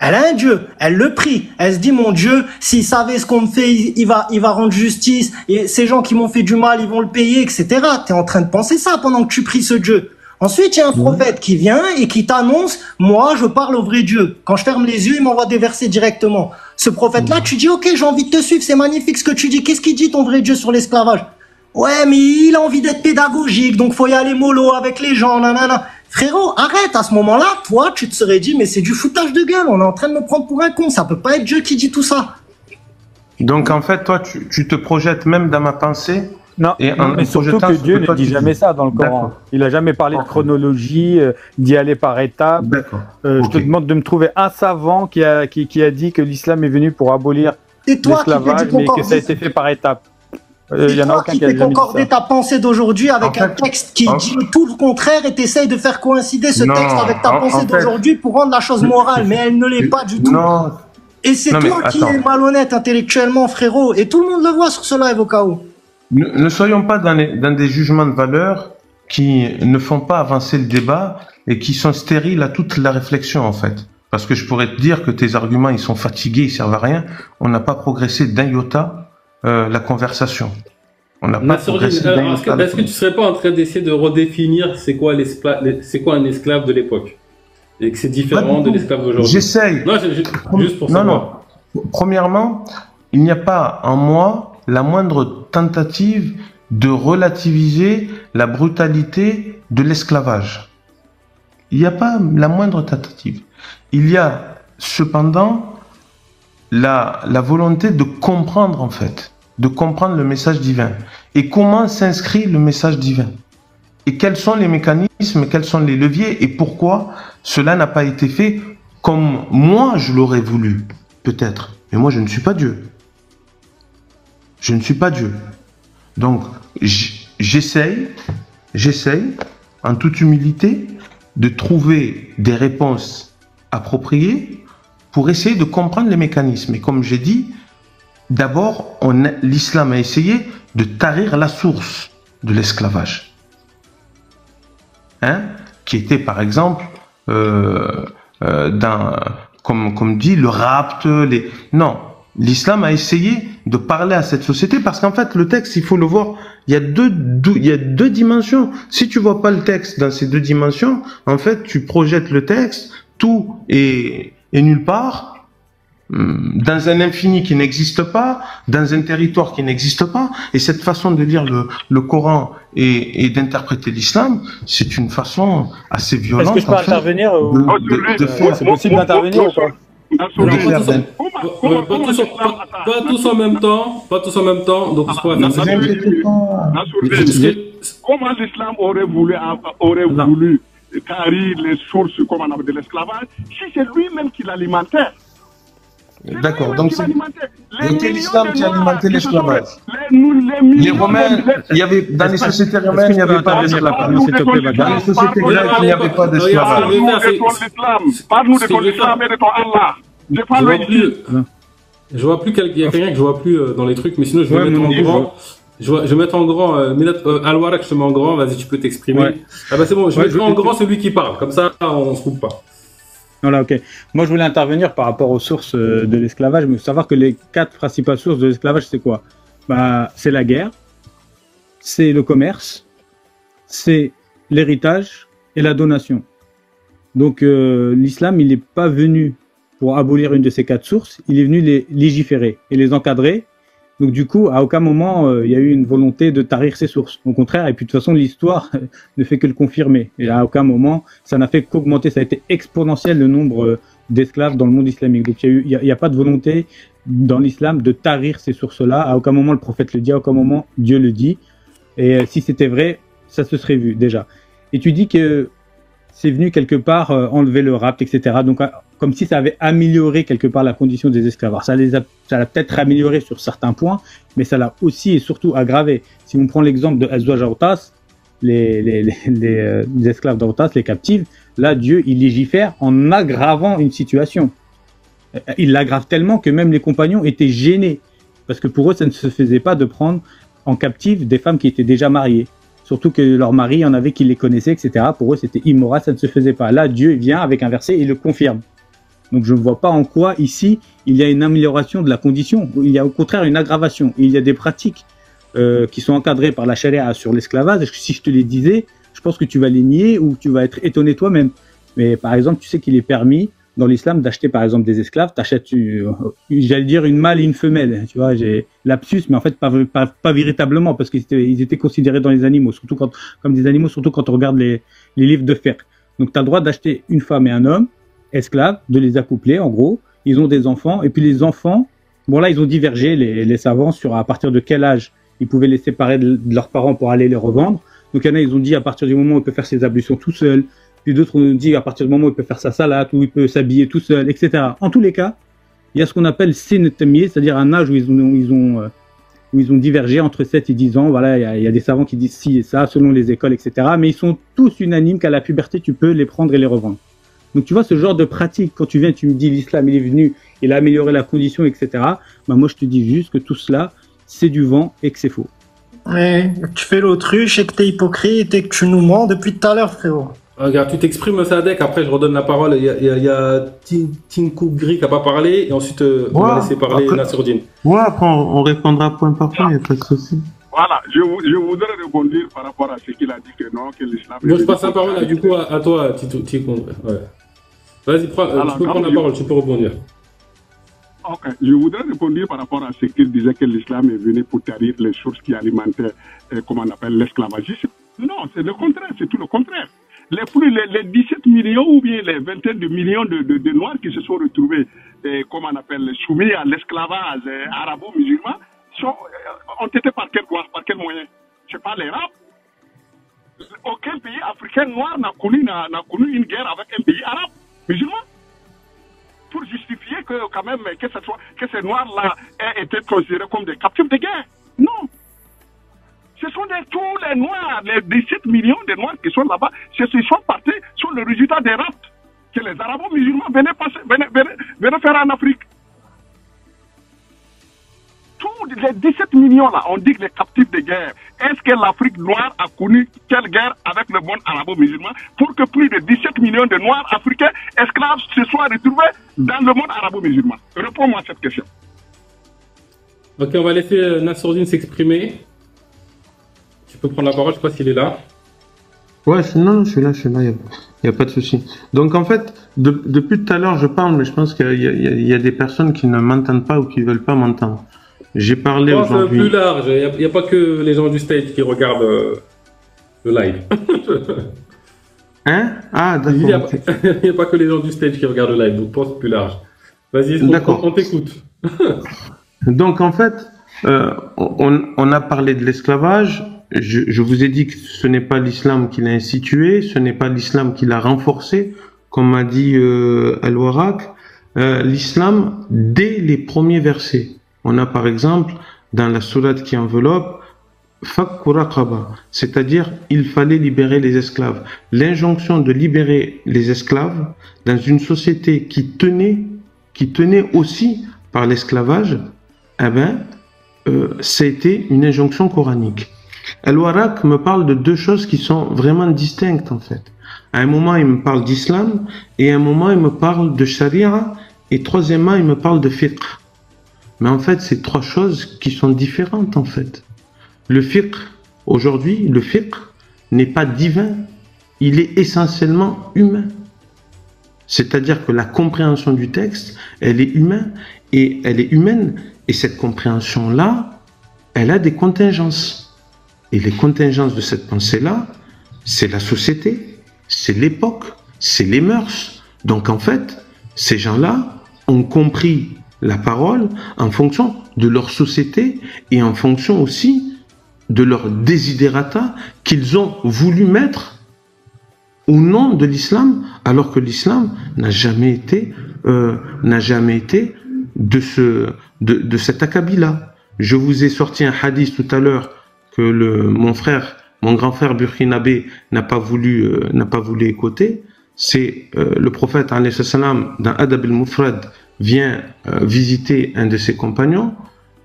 Elle a un Dieu, elle le prie. Elle se dit, mon Dieu, s'il savait ce qu'on me fait, il va rendre justice. Et ces gens qui m'ont fait du mal, ils vont le payer, etc. T'es en train de penser ça pendant que tu pries ce Dieu. Ensuite, il y a un prophète qui vient et qui t'annonce, moi, je parle au vrai Dieu. Quand je ferme les yeux, il m'envoie des versets directement. Ce prophète-là, tu dis, ok, j'ai envie de te suivre, c'est magnifique ce que tu dis. Qu'est-ce qu'il dit ton vrai Dieu sur l'esclavage? Ouais, mais il a envie d'être pédagogique, donc faut y aller mollo avec les gens, nanana. Frérot, arrête, à ce moment-là, toi, tu te serais dit, mais c'est du foutage de gueule, on est en train de me prendre pour un con, ça peut pas être Dieu qui dit tout ça. Donc en fait, toi, tu te projetes même dans ma pensée. Non, mais surtout que Dieu ne dit jamais ça dans le Coran. Il a jamais parlé de chronologie, d'y aller par étapes. Je te demande de me trouver un savant qui a dit que l'islam est venu pour abolir l'esclavage, mais que ça a été fait par étapes. Il y en a aucun qui a concorder ta pensée d'aujourd'hui avec un texte qui dit tout le contraire et t'essayes de faire coïncider ce texte avec ta pensée d'aujourd'hui pour rendre la chose morale, mais elle ne l'est pas du tout. Et c'est toi qui es malhonnête intellectuellement, frérot, et tout le monde le voit sur ce live au cas où. Ne soyons pas dans des jugements de valeur qui ne font pas avancer le débat et qui sont stériles à toute la réflexion en fait. Parce que je pourrais te dire que tes arguments ils sont fatigués, ils servent à rien. On n'a pas progressé d'un iota la conversation. On n'a pas progressé d'un iota. Est-ce que tu serais pas en train d'essayer de redéfinir c'est quoi un esclave de l'époque et que c'est différent de l'esclave d'aujourd'hui? J'essaye. Non, juste pour savoir. Non. Premièrement, il n'y a pas en moi la moindre tentative de relativiser la brutalité de l'esclavage. Il n'y a pas la moindre tentative. Il y a cependant la volonté de comprendre en fait, de comprendre le message divin et comment s'inscrit le message divin et quels sont les mécanismes, quels sont les leviers et pourquoi cela n'a pas été fait comme moi je l'aurais voulu peut-être. Mais moi je ne suis pas Dieu. Je ne suis pas Dieu. Donc, j'essaye, en toute humilité, de trouver des réponses appropriées pour essayer de comprendre les mécanismes. Et comme j'ai dit, d'abord, l'islam a essayé de tarir la source de l'esclavage. Qui était, par exemple, comme dit, le rapt, Non. L'islam a essayé de parler à cette société parce qu'en fait, le texte, il faut le voir, il y a deux dimensions. Si tu vois pas le texte dans ces deux dimensions, en fait, tu projettes le texte, tout est nulle part, dans un infini qui n'existe pas, dans un territoire qui n'existe pas. Et cette façon de lire le Coran et d'interpréter l'islam, c'est une façon assez violente. Est-ce que je peux intervenir c'est possible d'intervenir ou pas? Pas tous en même temps, donc comment l'islam aurait voulu tarir les sources comme on a de l'esclavage si c'est lui-même qui l'alimentait. D'accord, donc c'est l'islam qui alimentait l'esclavage. Les Romains, il y avait, dans les sociétés romaines, il n'y avait pas d'esclavage. Dans les sociétés grecques, il n'y avait pas d'esclavage. Parle-nous de ton islam et de ton Allah. Je vois plus il y a quelqu'un que je vois plus dans les trucs, mais sinon je vais mettre en grand. Je vais mettre en grand, Al-Warak, je te mets en grand, vas-y, tu peux t'exprimer. Ouais. Ah bah c'est bon, je mets en grand celui qui parle, comme ça on se coupe pas. Voilà, ok. Moi je voulais intervenir par rapport aux sources de l'esclavage, mais il faut savoir que les 4 principales sources de l'esclavage, c'est quoi? Bah, c'est la guerre, c'est le commerce, c'est l'héritage et la donation. Donc l'islam, il n'est pas venu pour abolir une de ces 4 sources, il est venu les légiférer et les encadrer. Donc du coup, à aucun moment, il y a eu une volonté de tarir ces sources. Au contraire, et puis de toute façon, l'histoire ne fait que le confirmer. Et à aucun moment, ça n'a fait qu'augmenter, ça a été exponentiel le nombre d'esclaves dans le monde islamique. Donc il y a pas de volonté dans l'islam de tarir ces sources-là. À aucun moment le prophète le dit, à aucun moment Dieu le dit. Et si c'était vrai, ça se serait vu déjà. Et tu dis que c'est venu quelque part enlever le rapt, etc. Donc comme si ça avait amélioré quelque part la condition des esclaves. Alors, ça l'a peut-être amélioré sur certains points, mais ça l'a aussi et surtout aggravé. Si on prend l'exemple de Azwaj Autas, les esclaves d'Autas, les captives, là Dieu il légifère en aggravant une situation. Il l'aggrave tellement que même les compagnons étaient gênés, parce que pour eux ça ne se faisait pas de prendre en captive des femmes qui étaient déjà mariées. Surtout que leur mari, il y en avait qui les connaissaient, etc. Pour eux, c'était immoral, ça ne se faisait pas. Là, Dieu vient avec un verset et il le confirme. Donc je ne vois pas en quoi, ici, il y a une amélioration de la condition. Il y a au contraire une aggravation. Il y a des pratiques qui sont encadrées par la charia sur l'esclavage. Si je te les disais, je pense que tu vas les nier ou tu vas être étonné toi-même. Mais par exemple, tu sais qu'il est permis dans l'islam d'acheter par exemple des esclaves. T'achètes, j'allais dire une mâle et une femelle. Tu vois, j'ai lapsus, mais en fait pas véritablement parce qu'ils étaient considérés dans les animaux, surtout comme des animaux, surtout quand on regarde les livres de fiqh. Donc tu as le droit d'acheter une femme et un homme esclaves, de les accoupler en gros. Ils ont des enfants et puis les enfants, bon là ils ont divergé les savants sur à partir de quel âge ils pouvaient les séparer de leurs parents pour aller les revendre. Donc il y en a, ils ont dit à partir du moment où il peut faire ses ablutions tout seul. Puis d'autres ont dit à partir du moment où il peut faire sa salade, où il peut s'habiller tout seul, etc. En tous les cas, il y a ce qu'on appelle sin tamiz, c'est-à-dire un âge où ils ont divergé entre 7 et 10 ans. Voilà, il y a des savants qui disent ci et ça, selon les écoles, etc. Mais ils sont tous unanimes qu'à la puberté, tu peux les prendre et les revendre. Donc tu vois, ce genre de pratique, quand tu viens, tu me dis l'islam, il est venu, il a amélioré la condition, etc. Bah, moi, je te dis juste que tout cela, c'est du vent et que c'est faux. Ouais, tu fais l'autruche et que t'es hypocrite et que tu nous mens depuis tout à l'heure, frérot. Regarde, tu t'exprimes, Sadek, après je redonne la parole. Il y a Tinku Gri qui n'a pas parlé, et ensuite on va laisser parler Nassourdine. Ouais, après on répondra point par point, il n'y a pas de souci. Voilà, je voudrais rebondir par rapport à ce qu'il a dit que non, que l'islam... Moi je passe la parole du coup à toi, Tinku. Ouais. Vas-y, tu peux prendre la parole, tu peux rebondir. Ok, je voudrais répondre par rapport à ce qu'il disait que l'islam est venu pour tarir les sources qui alimentaient, comment on appelle, l'esclavagisme. Non, c'est le contraire, c'est tout le contraire. Les 17 millions ou bien les vingtaines de millions de Noirs qui se sont retrouvés, comment on appelle, soumis à l'esclavage arabo-musulman, ont été par quel moyen? C'est pas les Arabes. Aucun pays africain noir n'a connu une guerre avec un pays arabe, musulman, pour justifier que quand même que ces Noirs-là aient été considérés comme des captifs de guerre. Non. Ce sont tous les Noirs, les 17 millions de Noirs qui sont là-bas, ce sont partis sur le résultat des raptes que les arabo-musulmans venaient faire en Afrique. Tous les 17 millions-là, on dit que les captifs de guerre. Est-ce que l'Afrique noire a connu quelle guerre avec le monde arabo-musulman pour que plus de 17 millions de Noirs africains esclaves se soient retrouvés dans le monde arabo-musulman? Réponds-moi à cette question. Ok, on va laisser Nassourdine s'exprimer. Tu peux prendre la parole, je sais pas s'il est là. Ouais, non, je suis là, il n'y a pas de souci. Donc en fait, depuis tout à l'heure, je parle, mais je pense qu'il y a des personnes qui ne m'entendent pas ou qui ne veulent pas m'entendre. J'ai parlé aujourd'hui... C'est plus large, il n'y a pas que les gens du stage qui regardent le live. Hein? Ah, d'accord. Il n'y a pas que les gens du stage qui regardent le live, donc pense plus large. Vas-y, on t'écoute. Donc en fait, on a parlé de l'esclavage. Je vous ai dit que ce n'est pas l'islam qui l'a institué, ce n'est pas l'islam qui l'a renforcé, comme a dit Al-Warak. L'islam, dès les premiers versets, on a par exemple dans la sourate qui enveloppe Fakku Raqaba, c'est-à-dire il fallait libérer les esclaves. L'injonction de libérer les esclaves dans une société qui tenait aussi par l'esclavage, ça a été une injonction coranique. Al-Warak me parle de deux choses qui sont vraiment distinctes en fait. À un moment, il me parle d'islam, et à un moment, il me parle de charia, et troisièmement, il me parle de fiqh. Mais en fait, c'est trois choses qui sont différentes en fait. Le fiqh, aujourd'hui, le fiqh n'est pas divin, il est essentiellement humain. C'est-à-dire que la compréhension du texte, elle est humaine, et cette compréhension-là, elle a des contingences. Et les contingences de cette pensée-là, c'est la société, c'est l'époque, c'est les mœurs. Donc en fait, ces gens-là ont compris la parole en fonction de leur société et en fonction aussi de leur desiderata qu'ils ont voulu mettre au nom de l'islam, alors que l'islam n'a jamais été de cet acabit-là. Je vous ai sorti un hadith tout à l'heure que mon grand frère burkinabé n'a pas voulu écouter. C'est le prophète alayhi salam dans Adab al-Mufrad vient visiter un de ses compagnons.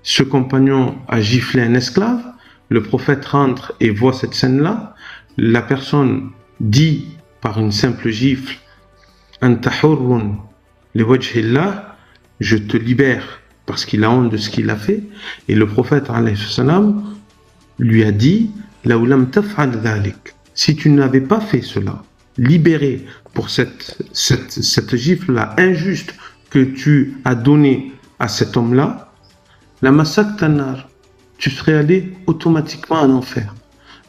Ce compagnon a giflé un esclave. le prophète rentre et voit cette scène-là, la personne dit par une simple gifle « Anta hurrun li wajhillah » je te libère parce qu'il a honte de ce qu'il a fait. Et le prophète alayhi salam lui a dit « La ulam taf'al dhalik » si tu n'avais pas fait cela, libéré pour cette gifle-là injuste que tu as donnée à cet homme-là, la massak tanar, tu serais allé automatiquement en enfer.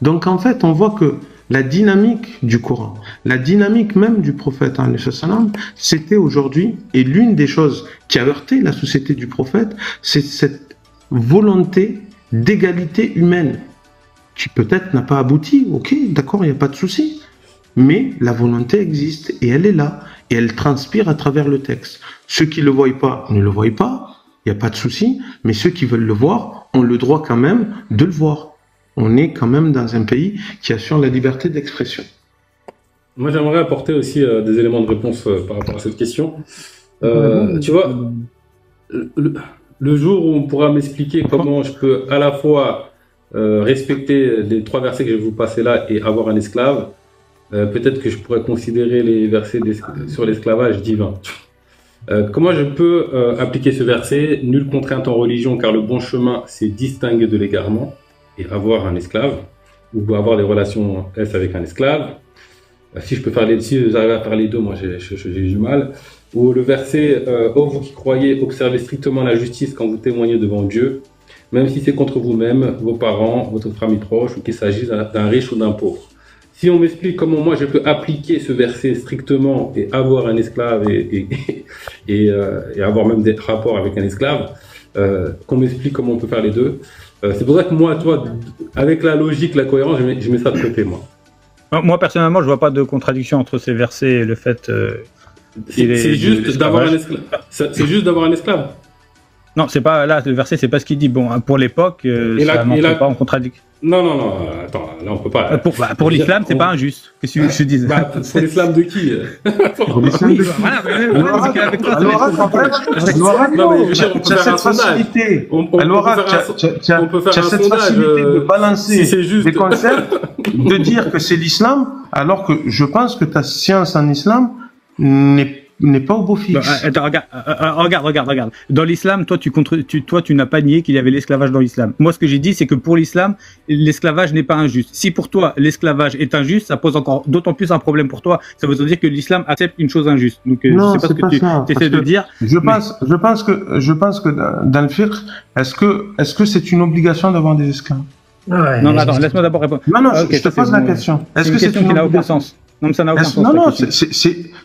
Donc en fait, on voit que la dynamique du Coran, la dynamique même du prophète, c'était aujourd'hui, et l'une des choses qui a heurté la société du prophète, c'est cette volonté d'égalité humaine, qui peut-être n'a pas abouti, ok, d'accord, il n'y a pas de souci, mais la volonté existe, et elle est là, et elle transpire à travers le texte. Ceux qui ne le voient pas, ne le voient pas, il n'y a pas de souci, mais ceux qui veulent le voir ont le droit quand même de le voir. On est quand même dans un pays qui assure la liberté d'expression. Moi, j'aimerais apporter aussi des éléments de réponse par rapport à cette question. Tu vois, le jour où on pourra m'expliquer comment je peux à la fois respecter les 3 versets que je vais vous passer là et avoir un esclave, peut-être que je pourrais considérer les versets sur l'esclavage divin. Comment je peux appliquer ce verset? Nulle contrainte en religion, car le bon chemin, c'est distinguer de l'égarement et avoir un esclave, ou avoir des relations S avec un esclave. Si j'arrive à faire les deux, moi j'ai du mal. Ou le verset ô vous qui croyez, observez strictement la justice quand vous témoignez devant Dieu, même si c'est contre vous-même, vos parents, votre famille proche, ou qu'il s'agisse d'un riche ou d'un pauvre. Si on m'explique comment moi je peux appliquer ce verset strictement et avoir un esclave et avoir même des rapports avec un esclave, qu'on m'explique comment on peut faire les deux. C'est pour ça que moi, toi, avec la logique, la cohérence, je mets ça de côté, moi. Moi, personnellement, je vois pas de contradiction entre ces versets et le fait... c'est juste d'avoir un esclave. C'est juste d'avoir un esclave. Non, c'est pas là. Le verset, c'est pas ce qu'il dit. Bon, pour l'époque, ça n'entre pas en contradiction. Non. Attends, là on peut pas. Pour l'islam, c'est pas injuste. Qu'est-ce que je dis? Pour l'islam de qui? Pour l'islam de qui? Voilà, tu as cette facilité. On peut faire cette facilité de balancer des concepts, de dire que c'est l'islam, alors que je pense que ta science en islam n'est pas au beau fixe. Attends, regarde. Dans l'islam, toi, tu n'as pas nié qu'il y avait l'esclavage dans l'islam. Moi, ce que j'ai dit, c'est que pour l'islam, l'esclavage n'est pas injuste. Si pour toi, l'esclavage est injuste, ça pose encore d'autant plus un problème pour toi. Ça veut dire que l'islam accepte une chose injuste. Donc, non, c'est pas ce que tu essaies de dire. Je pense que dans le fiqh, est-ce que c'est une obligation d'avoir des esclaves? Ouais, non, attends, laisse-moi d'abord répondre. Non, je te pose la question. Est-ce que c'est une question qui n'a aucun sens? Non, mais ça n'a aucun sens. Non,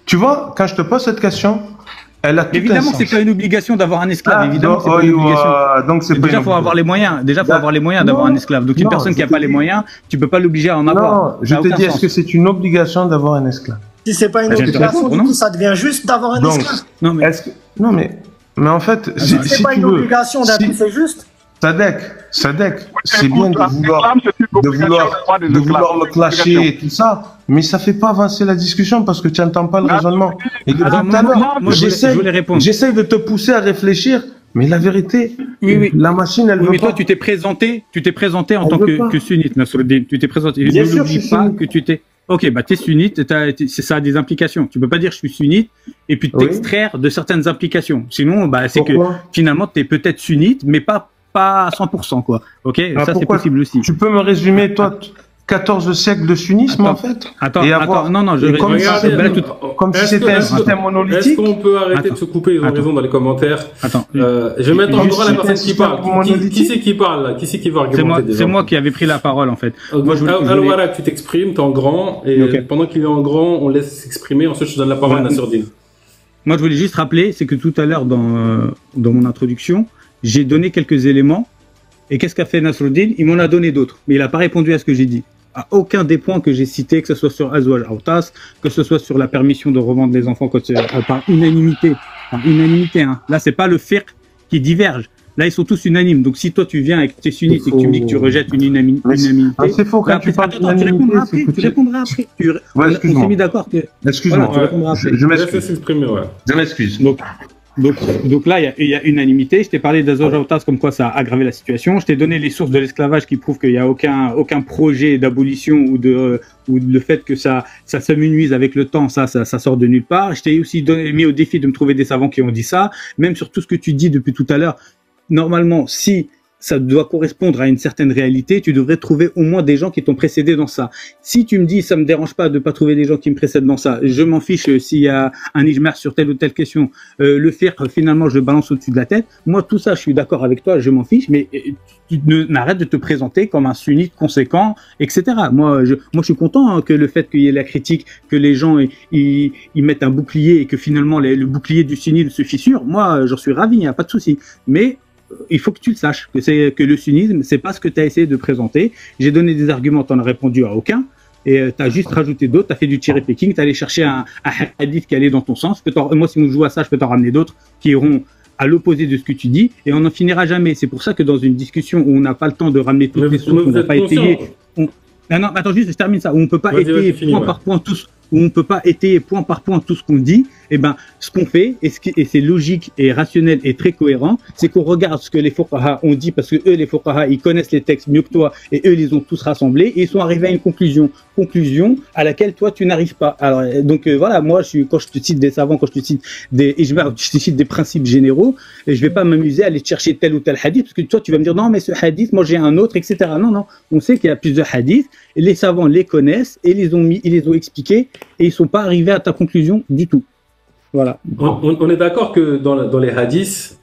tu vois, quand je te pose cette question, elle a tout évidemment un sens. C'est pas une obligation d'avoir un esclave. Évidemment, c'est pas une obligation. Donc c'est déjà, faut avoir les moyens. Déjà, faut avoir les moyens d'avoir un esclave. Donc une personne qui n'a pas les moyens, tu peux pas l'obliger à en avoir. Non, je te dis, est-ce que c'est une obligation d'avoir un esclave? Si c'est pas une obligation, du coup, ça devient juste d'avoir un esclave. Non, mais en fait, si c'est pas une obligation d'être, c'est juste. Sadek, c'est bien de vouloir me clasher et tout ça, mais ça fait pas avancer la discussion parce que tu n'entends pas le raisonnement. Et tout à l'heure, j'essaie de te pousser à réfléchir, mais la vérité, la machine, elle veut pas. Mais toi, tu t'es présenté en tant que sunnite, Nasruddin. Tu t'es présenté. Ne n'oublie pas que tu t'es. Ok, bah t'es sunnite, ça a des implications. Tu peux pas dire je suis sunnite et puis t'extraire de certaines implications. Sinon, bah c'est que finalement t'es peut-être sunnite, mais pas à 100%, quoi. Ok, ça c'est possible aussi. Tu peux me résumer, toi, 14 siècles de sunnisme, en fait? Attends, non, comme si c'était un système monolithique. Est-ce qu'on peut arrêter de se couper? Ils ont raison dans les commentaires. Attends. Je vais mettre en droit la personne qui parle. Qui c'est qui parle, là? Qui c'est qui va argumenter? C'est moi qui avais pris la parole, en fait. Voilà, tu t'exprimes, t'es en grand, et pendant qu'il est en grand, on laisse s'exprimer, ensuite je donne la parole à Nasruddin. Moi, je voulais juste rappeler, c'est que tout à l'heure, dans mon introduction, j'ai donné quelques éléments, et qu'est-ce qu'a fait Nasruddin? Il m'en a donné d'autres, mais il n'a pas répondu à ce que j'ai dit. À aucun des points que j'ai cités, que ce soit sur Azwaj Autas, que ce soit sur la permission de revendre les enfants par unanimité. Par unanimité, hein. Là, c'est pas le fiqh qui diverge. Là, ils sont tous unanimes. Donc, si toi, tu viens avec tes sunnites et que tu me dis que tu rejettes une unanimité... c'est faux, quand tu parles d'unanimité... Tu répondras après. On s'est mis d'accord que... Excuse-moi. Tu répondras après. Je m'excuse. Ouais. Je m'excuse. Donc, Donc là, il y a unanimité. Je t'ai parlé d'Azojautas comme quoi ça a aggravé la situation. Je t'ai donné les sources de l'esclavage qui prouvent qu'il n'y a aucun projet d'abolition ou le fait que ça s'amenuise avec le temps, ça sort de nulle part. Je t'ai aussi mis au défi de me trouver des savants qui ont dit ça. Même sur tout ce que tu dis depuis tout à l'heure, normalement, si ça doit correspondre à une certaine réalité, tu devrais trouver au moins des gens qui t'ont précédé dans ça. Si tu me dis, ça me dérange pas de pas trouver des gens qui me précèdent dans ça, je m'en fiche s'il y a un ijma sur telle ou telle question, le faire, finalement, je le balance au-dessus de la tête. Moi, tout ça, je suis d'accord avec toi, je m'en fiche, mais tu n'arrêtes de te présenter comme un sunnite conséquent, etc. Moi, je suis content que le fait qu'il y ait la critique, que les gens, ils mettent un bouclier et que finalement, le bouclier du sunnisme se fissure. Moi, j'en suis ravi, il n'y a pas de souci. Mais, il faut que tu le saches, que le sunnisme, c'est pas ce que tu as essayé de présenter. J'ai donné des arguments, tu n'en as répondu à aucun. Et tu as juste rajouté d'autres, tu as fait du cherry picking, tu es allé chercher un hadith qui allait dans ton sens. Moi, si on joue à ça, je peux t'en ramener d'autres qui iront à l'opposé de ce que tu dis, et on n'en finira jamais. C'est pour ça que dans une discussion où on n'a pas le temps de ramener toutes les sources, on n'a pas étayé... Non, attends, juste, je termine ça. Où on peut pas étayer point par point tous... où on peut pas étayer point par point tout ce qu'on dit, eh ben, ce qu'on fait, et c'est logique et rationnel et très cohérent, c'est qu'on regarde ce que les fuqaha ont dit, parce que eux, les fuqaha, ils connaissent les textes mieux que toi, et eux, ils les ont tous rassemblés, et ils sont arrivés à une conclusion à laquelle toi, tu n'arrives pas. Alors, donc, voilà, moi, quand je te cite des savants, quand je te cite je te cite des principes généraux, et je vais pas m'amuser à aller chercher tel ou tel hadith, parce que toi, tu vas me dire, non, mais ce hadith, moi, j'ai un autre, etc. Non, on sait qu'il y a plusieurs hadiths, et les savants les connaissent, et ils les ont expliqués, et ils sont pas arrivés à ta conclusion du tout. Voilà. On est d'accord que dans les hadiths,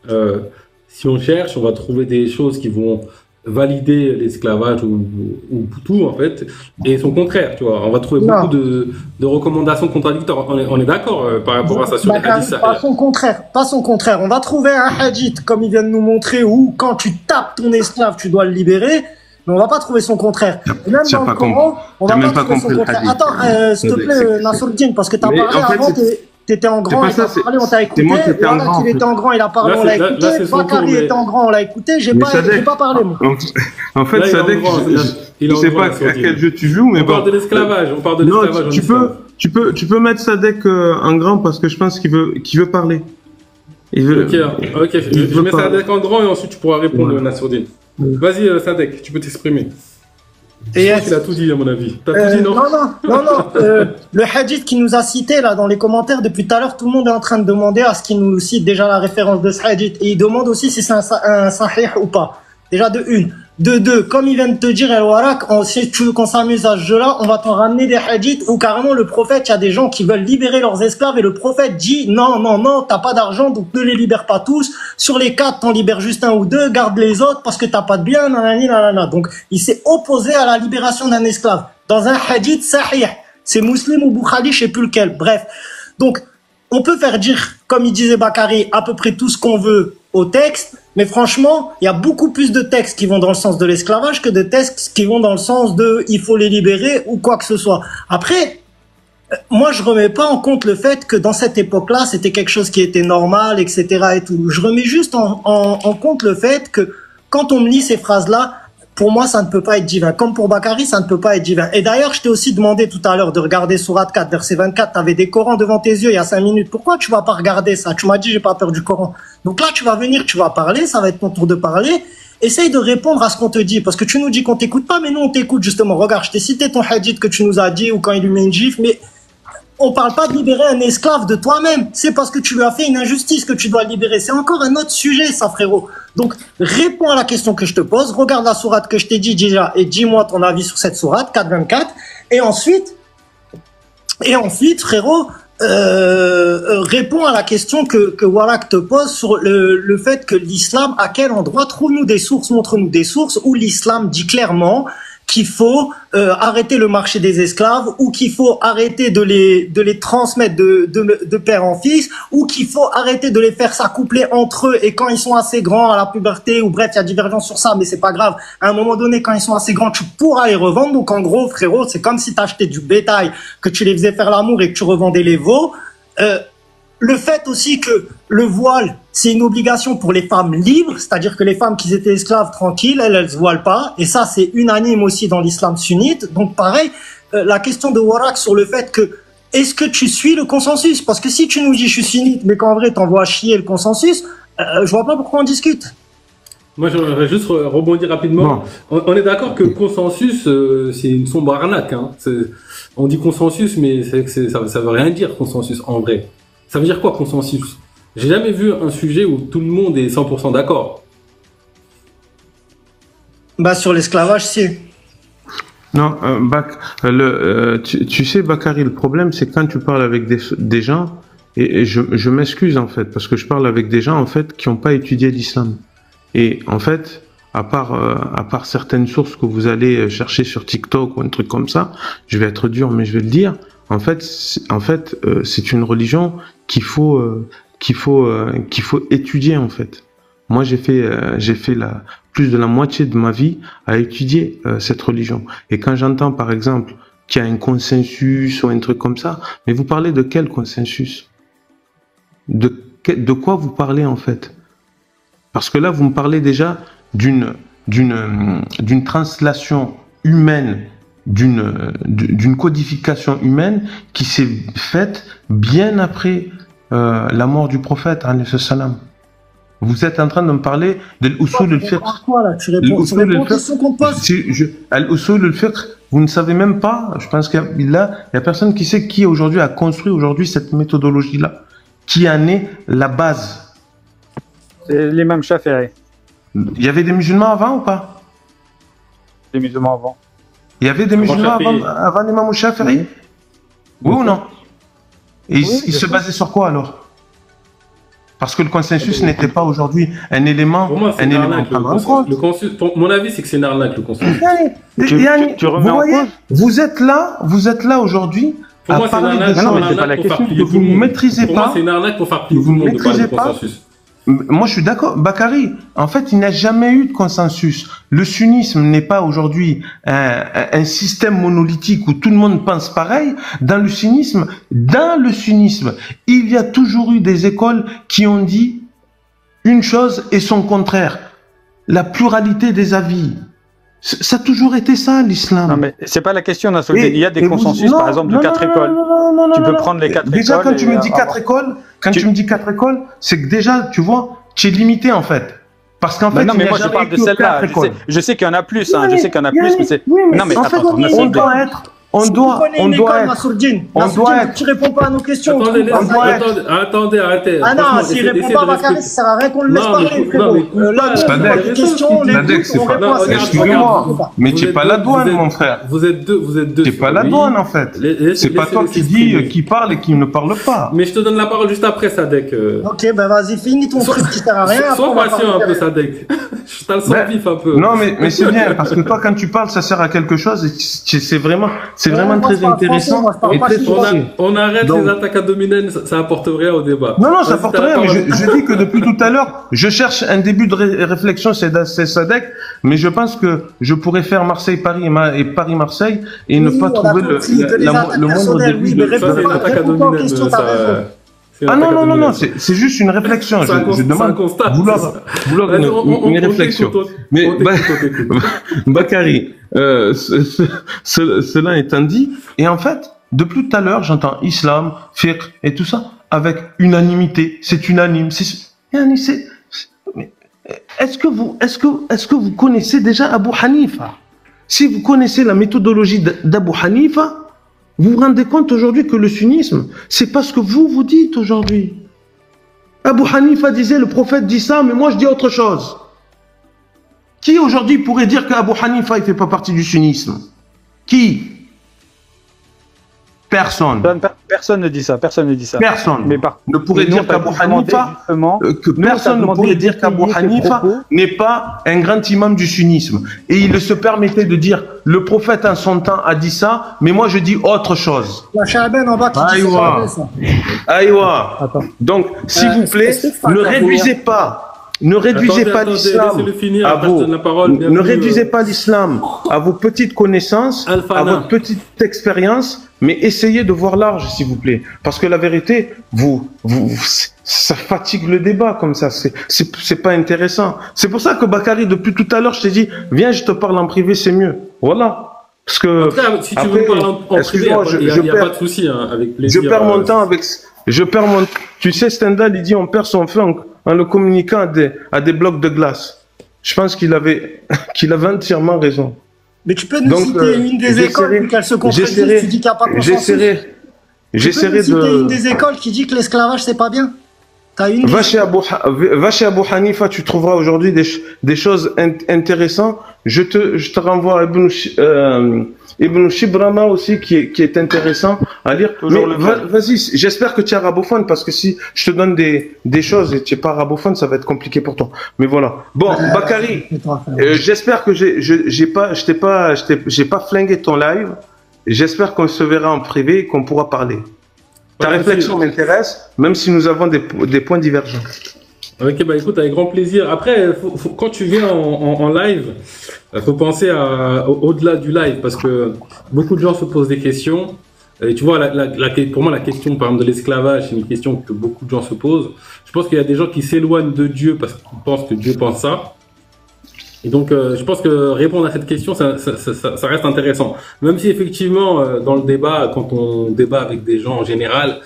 si on cherche, on va trouver des choses qui vont valider l'esclavage ou tout en fait, et son contraire, tu vois. On va trouver beaucoup de recommandations contradictoires. On est d'accord par rapport à ça sur les hadiths. Pas son contraire. On va trouver un hadith comme il vient de nous montrer où quand tu tapes ton esclave, tu dois le libérer. Mais on va pas trouver son contraire. Et même dans le Coran, on va pas trouver son contraire. Attends, s'il te plaît, Nasruddin, parce que t'as parlé avant, t'étais en grand, il a parlé, on t'a écouté. Voilà qu'il était en grand, il a parlé, on l'a écouté. Bakary était en grand, on l'a écouté. J'ai pas parlé, moi. En fait, Sadek, je sais pas à quel jeu tu joues, mais on parle de l'esclavage. Non, tu peux mettre Sadek en grand parce que je pense qu'il veut parler. Ok, je mets Sadek en grand et ensuite tu pourras répondre, Nasruddin. Vas-y, Sadek, tu peux t'exprimer. Je pense qu'il a tout dit, à mon avis. T'as tout dit, non? Non. Le hadith qu'il nous a cité, là, dans les commentaires, depuis tout à l'heure, tout le monde est en train de demander à ce qu'il nous cite déjà la référence de ce hadith. Et il demande aussi si c'est un sahih ou pas. Déjà, de une. De deux, comme il vient de te dire, El Warak, si tu veux qu'on s'amuse à ce jeu-là, on va t'en ramener des hadiths où carrément le prophète, il y a des gens qui veulent libérer leurs esclaves et le prophète dit non, t'as pas d'argent, donc ne les libère pas tous. Sur les 4, t'en libères juste un ou deux, garde les autres parce que t'as pas de bien, nanana. Donc, il s'est opposé à la libération d'un esclave. Dans un hadith sahih. C'est Muslim ou Bukhari, je sais plus lequel. Bref. Donc, on peut faire dire, comme il disait Bakary, à peu près tout ce qu'on veut au texte, mais franchement, il y a beaucoup plus de textes qui vont dans le sens de l'esclavage que de textes qui vont dans le sens de il faut les libérer ou quoi que ce soit. Après, moi, je remets pas en compte le fait que dans cette époque-là, c'était quelque chose qui était normal, etc. et tout. Je remets juste en compte le fait que quand on me lit ces phrases-là, pour moi, ça ne peut pas être divin. Comme pour Bakary, ça ne peut pas être divin. Et d'ailleurs, je t'ai aussi demandé tout à l'heure de regarder Sourate 4, verset 24. Tu avais des Corans devant tes yeux il y a 5 minutes. Pourquoi tu vas pas regarder ça? Tu m'as dit, j'ai pas peur du Coran. Donc là, tu vas venir, tu vas parler, ça va être ton tour de parler. Essaye de répondre à ce qu'on te dit. Parce que tu nous dis qu'on t'écoute pas, mais nous, on t'écoute justement. Regarde, je t'ai cité ton hadith que tu nous as dit ou quand il lui met une gifle, mais on parle pas de libérer un esclave de toi-même. C'est parce que tu lui as fait une injustice que tu dois le libérer. C'est encore un autre sujet, ça, frérot. Donc, réponds à la question que je te pose. Regarde la sourate que je t'ai dit déjà et dis-moi ton avis sur cette sourate, 4.24. Et ensuite, frérot, réponds à la question que Warak te pose sur le fait que l'islam, à quel endroit, trouve-nous des sources, montre-nous des sources où l'islam dit clairement qu'il faut arrêter le marché des esclaves ou qu'il faut arrêter de les transmettre de père en fils ou qu'il faut arrêter de les faire s'accoupler entre eux et quand ils sont assez grands à la puberté ou bref, il y a divergence sur ça mais c'est pas grave. À un moment donné, quand ils sont assez grands, tu pourras les revendre. Donc en gros, frérot, c'est comme si tu achetais du bétail, que tu les faisais faire l'amour et que tu revendais les veaux. Le fait aussi que le voile, c'est une obligation pour les femmes libres, c'est-à-dire que les femmes qui étaient esclaves tranquilles, elles se voilent pas. Et ça, c'est unanime aussi dans l'islam sunnite. Donc pareil, la question de Warak sur le fait que est-ce que tu suis le consensus? Parce que si tu nous dis je suis sunnite, mais qu'en vrai t'envoies chier le consensus, je vois pas pourquoi on discute. Moi, j'aimerais juste rebondir rapidement. On est d'accord que consensus, c'est une sombre arnaque. Hein. On dit consensus, mais ça veut rien dire, consensus, en vrai. Ça veut dire quoi, consensus? J'ai jamais vu un sujet où tout le monde est 100% d'accord. Bah, sur l'esclavage, si. Non, tu sais, Bakary, le problème, c'est quand tu parles avec des gens, et je m'excuse, en fait, parce que je parle avec des gens, en fait, qui n'ont pas étudié l'islam. Et en fait, à part certaines sources que vous allez chercher sur TikTok ou un truc comme ça, je vais être dur, mais je vais le dire. En fait, c'est une religion qu'il faut étudier, en fait. Moi, j'ai fait plus de la moitié de ma vie à étudier cette religion. Et quand j'entends, par exemple, qu'il y a un consensus ou un truc comme ça, mais vous parlez de quel consensus? De quoi vous parlez, en fait? Parce que là, vous me parlez déjà d'une translation humaine, d'une codification humaine qui s'est faite bien après la mort du prophète, alayhi salam. Vous êtes en train de me parler de l'usul al-fiqh. Tu réponds aux questions qu'on te pose. Al-usul al-fiqh, vous ne savez même pas, je pense qu'il y a personne qui sait qui aujourd'hui a construit aujourd'hui cette méthodologie-là, qui en est la base. C'est l'imam Shafi'i. Il y avait des musulmans avant ou pas? Des musulmans avant. Il y avait des musulmans avant l'imam Shafi'i? Oui ou non? Et ils se basaient sur quoi alors? Parce que le consensus n'était pas aujourd'hui un élément. Pour moi, c'est une arnaque. Mon avis, c'est que c'est une arnaque, le consensus. Tu remets en cause? Vous êtes là aujourd'hui. Pour moi, c'est une arnaque. Non, mais c'est pas la question. Vous ne maîtrisez pas. Pour moi, c'est une arnaque pour faire plier tout le monde de parler de consensus. Moi, je suis d'accord. Bakary, en fait, il n'y a jamais eu de consensus. Le sunnisme n'est pas aujourd'hui un système monolithique où tout le monde pense pareil. Dans le sunnisme, il y a toujours eu des écoles qui ont dit une chose et son contraire. La pluralité des avis. Ça a toujours été ça, l'islam. Non, mais c'est pas la question, Nassoudine. Il y a des consensus, par exemple, de 4 écoles. Tu peux prendre les 4 écoles. Déjà, quand tu me dis 4 écoles, c'est que déjà, tu vois, tu es limité, en fait. Parce qu'en fait, non, mais moi, je parle de celle-là. Je sais qu'il y en a plus, hein. Je sais qu'il y en a plus, mais c'est. Non, mais en fait, on doit être. Tu réponds pas à nos questions. Attendez, arrêtez. Ah non, s'il répond pas à Bakary, ça sert à rien qu'on le laisse parler, frérot. Là, les questions, les doutes, on répond à ces questions. Mais tu n'es pas la douane, mon frère. Vous êtes deux. Tu n'es pas la douane, en fait. C'est pas toi qui dis qui parle et qui ne parle pas. Mais je te donne la parole juste après, Sadek. Ok, ben vas-y, finis ton truc qui sert à rien. Sois patient un peu, Sadek. Je t'en sens vif un peu. Non, mais c'est bien, parce que toi, quand tu parles, ça sert à quelque chose et c'est vraiment très intéressant. On arrête les attaques à dominer, ça apporte rien au débat. Non, ça apporte rien, mais je dis que depuis tout à l'heure, je cherche un début de réflexion, c'est Sadek, mais je pense que je pourrais faire Marseille-Paris et Paris-Marseille et ne pas trouver le moindre début de... Ça, c'est une attaque à dominer. Ah non, c'est juste une réflexion. Je demande vouloir une réflexion. Mais Bakary, cela étant dit, et en fait, depuis tout à l'heure, j'entends islam, fiqh et tout ça avec unanimité. C'est unanime. Est-ce que vous connaissez déjà Abu Hanifa? Si vous connaissez la méthodologie d'Abu Hanifa, vous vous rendez compte aujourd'hui que le sunnisme, c'est pas ce que vous dites aujourd'hui. Abu Hanifa disait, le prophète dit ça, mais moi je dis autre chose. Qui aujourd'hui pourrait dire qu'Abu Hanifa, il fait pas partie du sunnisme? Qui? Personne. Personne ne dit ça. Personne. Mais ne pourrait dire qu'Abu Hanifa, personne ne pourrait dire qu'Abu Hanifa n'est pas un grand imam du sunnisme. Et il se permettait de dire, le prophète en son temps a dit ça, mais moi je dis autre chose. Aïwa. Donc, s'il vous plaît, ne réduisez pas. Ne réduisez pas l'islam à vous. Ne réduisez pas l'islam à vos petites connaissances, à votre petite expérience, mais essayez de voir large, s'il vous plaît. Parce que la vérité, ça fatigue le débat comme ça. C'est pas intéressant. C'est pour ça que Bakary, depuis tout à l'heure, je t'ai dit, viens, je te parle en privé, c'est mieux. Voilà. Parce que en tout cas, si tu veux parler en privé, il n'y a pas de souci, hein, avec plaisir. Je perds mon temps avec. Tu sais, Stendhal, il dit on perd son feu en le communiquant à des blocs de glace. Je pense qu'il avait entièrement raison. Mais tu peux nous citer une des écoles qu'elle se contredit, tu dis qu'il n'y a pas de consensus. J'essaierai de citer une des écoles qui dit que l'esclavage c'est pas bien. Va chez Abu Hanifa, tu trouveras aujourd'hui des choses intéressantes. Je te renvoie à Ibn Shibrama aussi qui est intéressant à lire. Vas-y, j'espère que tu es arabophone parce que si je te donne des choses et tu n'es pas arabophone, ça va être compliqué pour toi. Mais voilà. Bon, Bakary, j'espère que j'ai pas flingué ton live. J'espère qu'on se verra en privé et qu'on pourra parler. Ta réflexion m'intéresse, même si nous avons des points divergents. Ok, bah écoute, avec grand plaisir. Après, quand tu viens en live, faut penser au-delà du live, parce que beaucoup de gens se posent des questions. Et tu vois, pour moi, la question, par exemple, de l'esclavage, c'est une question que beaucoup de gens se posent. Je pense qu'il y a des gens qui s'éloignent de Dieu parce qu'ils pensent que Dieu pense ça. Et donc, je pense que répondre à cette question, ça reste intéressant. Même si effectivement, dans le débat, quand on débat avec des gens en général,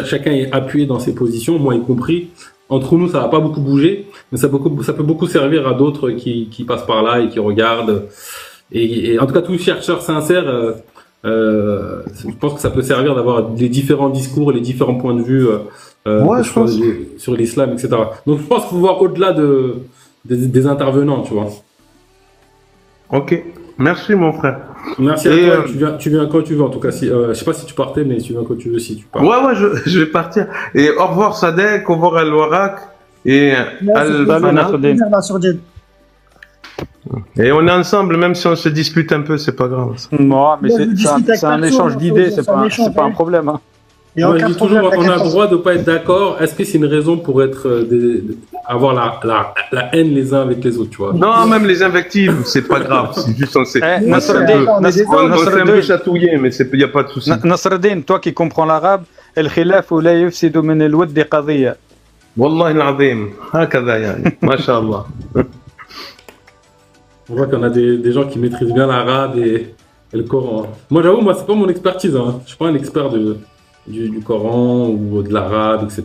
chacun est appuyé dans ses positions, moi y compris. Entre nous, ça va pas beaucoup bouger, mais ça peut beaucoup servir à d'autres qui passent par là et qui regardent. Et en tout cas, tout chercheur sincère, je pense que ça peut servir d'avoir les différents discours, les différents points de vue sur l'islam, etc. Donc, je pense qu'il faut voir au-delà des intervenants, tu vois. Ok, merci mon frère. Merci à toi, tu viens quand tu veux en tout cas. Je sais pas si tu partais, mais tu viens quand tu veux si tu pars. Ouais, je vais partir. Et au revoir Sadek, au revoir Al-Warak et Al-Fana. Et on est ensemble, même si on se dispute un peu, c'est pas grave. Non, mais c'est un échange d'idées, c'est pas un problème. Hein. Moi, je dis toujours, on a le droit de pas être d'accord. Est-ce que c'est une raison pour avoir la haine les uns avec les autres, tu vois? Non, même les invectives, c'est pas grave. C'est juste on s'est un peu chatouillé, mais il n'y a pas de souci. Nasreddin, toi qui comprends l'arabe, الخلاف لا يفسد من الود قضية. والله العظيم هكذا يعني ما شاء الله. On voit qu'on a des gens qui maîtrisent bien l'arabe et le Coran. Moi, j'avoue, c'est pas mon expertise. Hein. Je suis pas un expert du Coran ou de l'arabe, etc.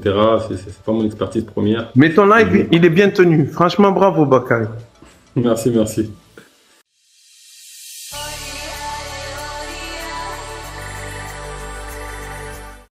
C'est pas mon expertise première. Mais ton live, il est bien tenu. Franchement, bravo, Bakary. Merci.